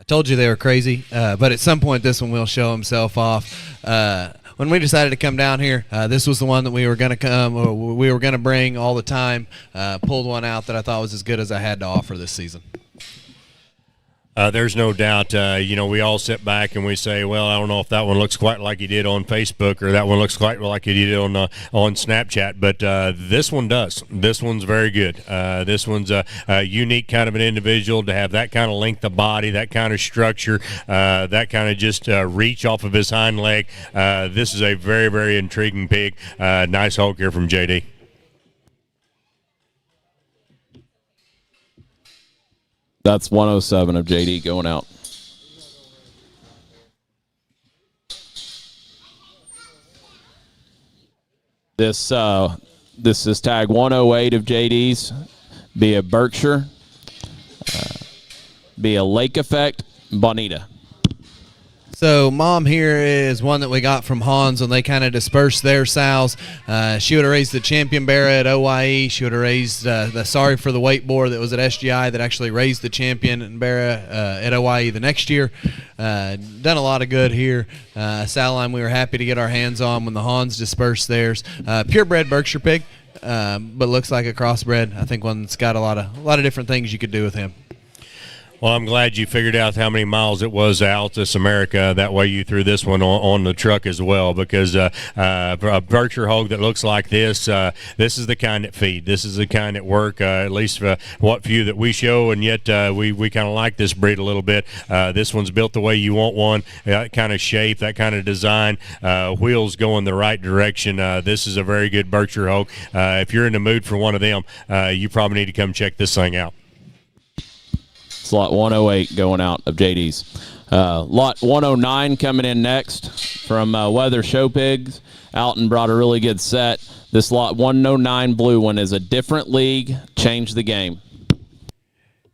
Told you they were crazy, but at some point this one will show himself off. When we decided to come down here, this was the one that we were going to bring all the time. Pulled one out that I thought was as good as I had to offer this season. There's no doubt, we all sit back and we say, well, I don't know if that one looks quite like he did on Facebook, or that one looks quite like he did on Snapchat, but this one does. This one's very good. This one's a unique kind of an individual to have that kind of length of body, that kind of structure, that kind of just reach off of his hind leg. This is a very, very intriguing pig. Nice hulk here from JD. That's 107 of JD going out. This is tag 108 of JD's. Be a Berkshire. Be a Lake Effect Bonita. So Mom here is one that we got from Hans when they kind of dispersed their sows. She would have raised the champion Barra at OYE. She would have raised the Sorry for the Weight Boar that was at SGI that actually raised the champion and Barra at OYE the next year. Done a lot of good here. Sow line we were happy to get our hands on when the Hans dispersed theirs. Purebred Berkshire pig, but looks like a crossbred. I think one that's got a lot of different things you could do with him. Well, I'm glad you figured out how many miles it was out this America. That way you threw this one on the truck as well, because a Berkshire hog that looks like this is the kind that feed. This is the kind that work, at least what few that we show, and yet we kind of like this breed a little bit. This one's built the way you want one, that kind of shape, that kind of design, wheels going the right direction. This is a very good Berkshire hog. If you're in the mood for one of them, you probably need to come check this thing out. Lot 108 going out of JD's. Lot 109 coming in next from Weather Show Pigs. Alton brought a really good set. This lot 109 blue one is a different league, change the game.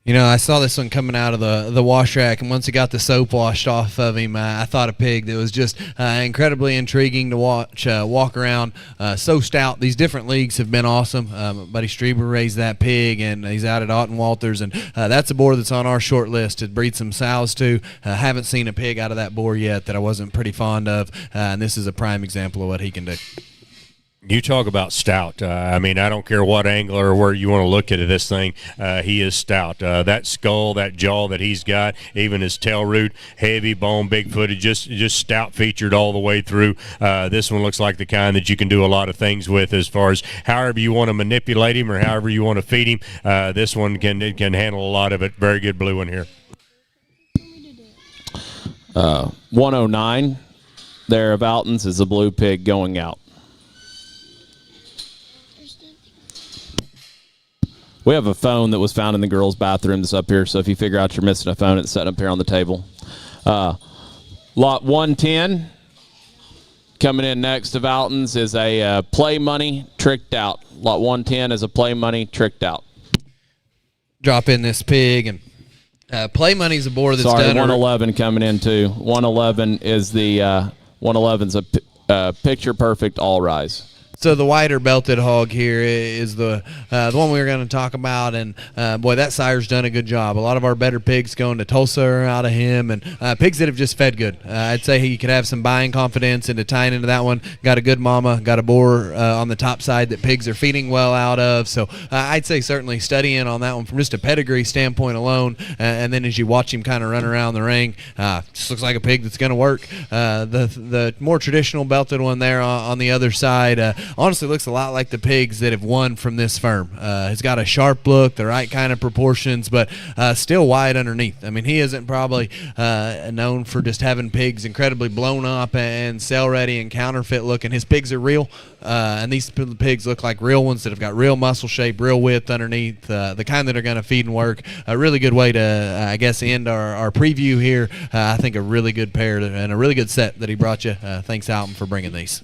You know, I saw this one coming out of the wash rack, and once he got the soap washed off of him, I thought a pig that was just incredibly intriguing to watch, walk around. So stout. These different leagues have been awesome. Buddy Strieber raised that pig, and he's out at Otten Walters, and that's a boar that's on our short list to breed some sows to. Haven't seen a pig out of that boar yet that I wasn't pretty fond of, and this is a prime example of what he can do. You talk about stout. I mean, I don't care what angle or where you want to look at this thing. He is stout. That skull, that jaw that he's got, even his tail root, heavy bone, big-footed, just stout featured all the way through. This one looks like the kind that you can do a lot of things with as far as however you want to manipulate him or however you want to feed him. This one can handle a lot of it. Very good blue one here. 109 there of Alton's is a blue pig going out. We have a phone that was found in the girls' bathroom that's up here, so if you figure out you're missing a phone, it's set up here on the table. Lot 110 coming in next of Alton's is a play money tricked out. Lot 110 is a play money tricked out. Drop in this pig, and play money's a boar that's Sorry, done. 111 coming in too. 111 is the 111's a picture perfect all rise. So the wider belted hog here is the one we were going to talk about, and boy, that sire's done a good job. A lot of our better pigs going to Tulsa are out of him, and pigs that have just fed good. I'd say he could have some buying confidence into tying into that one. Got a good mama, got a boar on the top side that pigs are feeding well out of. So I'd say certainly studying on that one from just a pedigree standpoint alone, and then as you watch him kind of run around the ring, just looks like a pig that's going to work. The more traditional belted one there on the other side, honestly looks a lot like the pigs that have won from this firm. He's got a sharp look, the right kind of proportions, but still wide underneath. I mean, he isn't probably known for just having pigs incredibly blown up and sell ready and counterfeit looking. His pigs are real, and these pigs look like real ones that have got real muscle shape, real width underneath, the kind that are going to feed and work. A really good way to, I guess, end our preview here. I think a really good pair and a really good set that he brought you. Thanks, Halphen, for bringing these.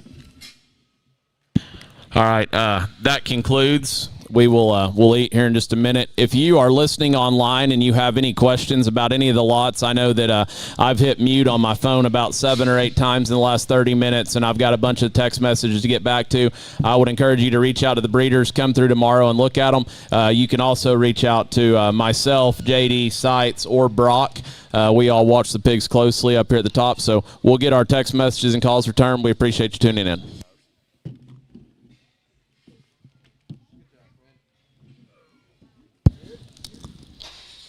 All right, that concludes. We'll eat here in just a minute. If you are listening online and you have any questions about any of the lots, I know that I've hit mute on my phone about 7 or 8 times in the last 30 minutes, and I've got a bunch of text messages to get back to. I would encourage you to reach out to the breeders, come through tomorrow and look at them. You can also reach out to myself, JD, Sites, or Brock. We all watch the pigs closely up here at the top, so we'll get our text messages and calls returned. We appreciate you tuning in.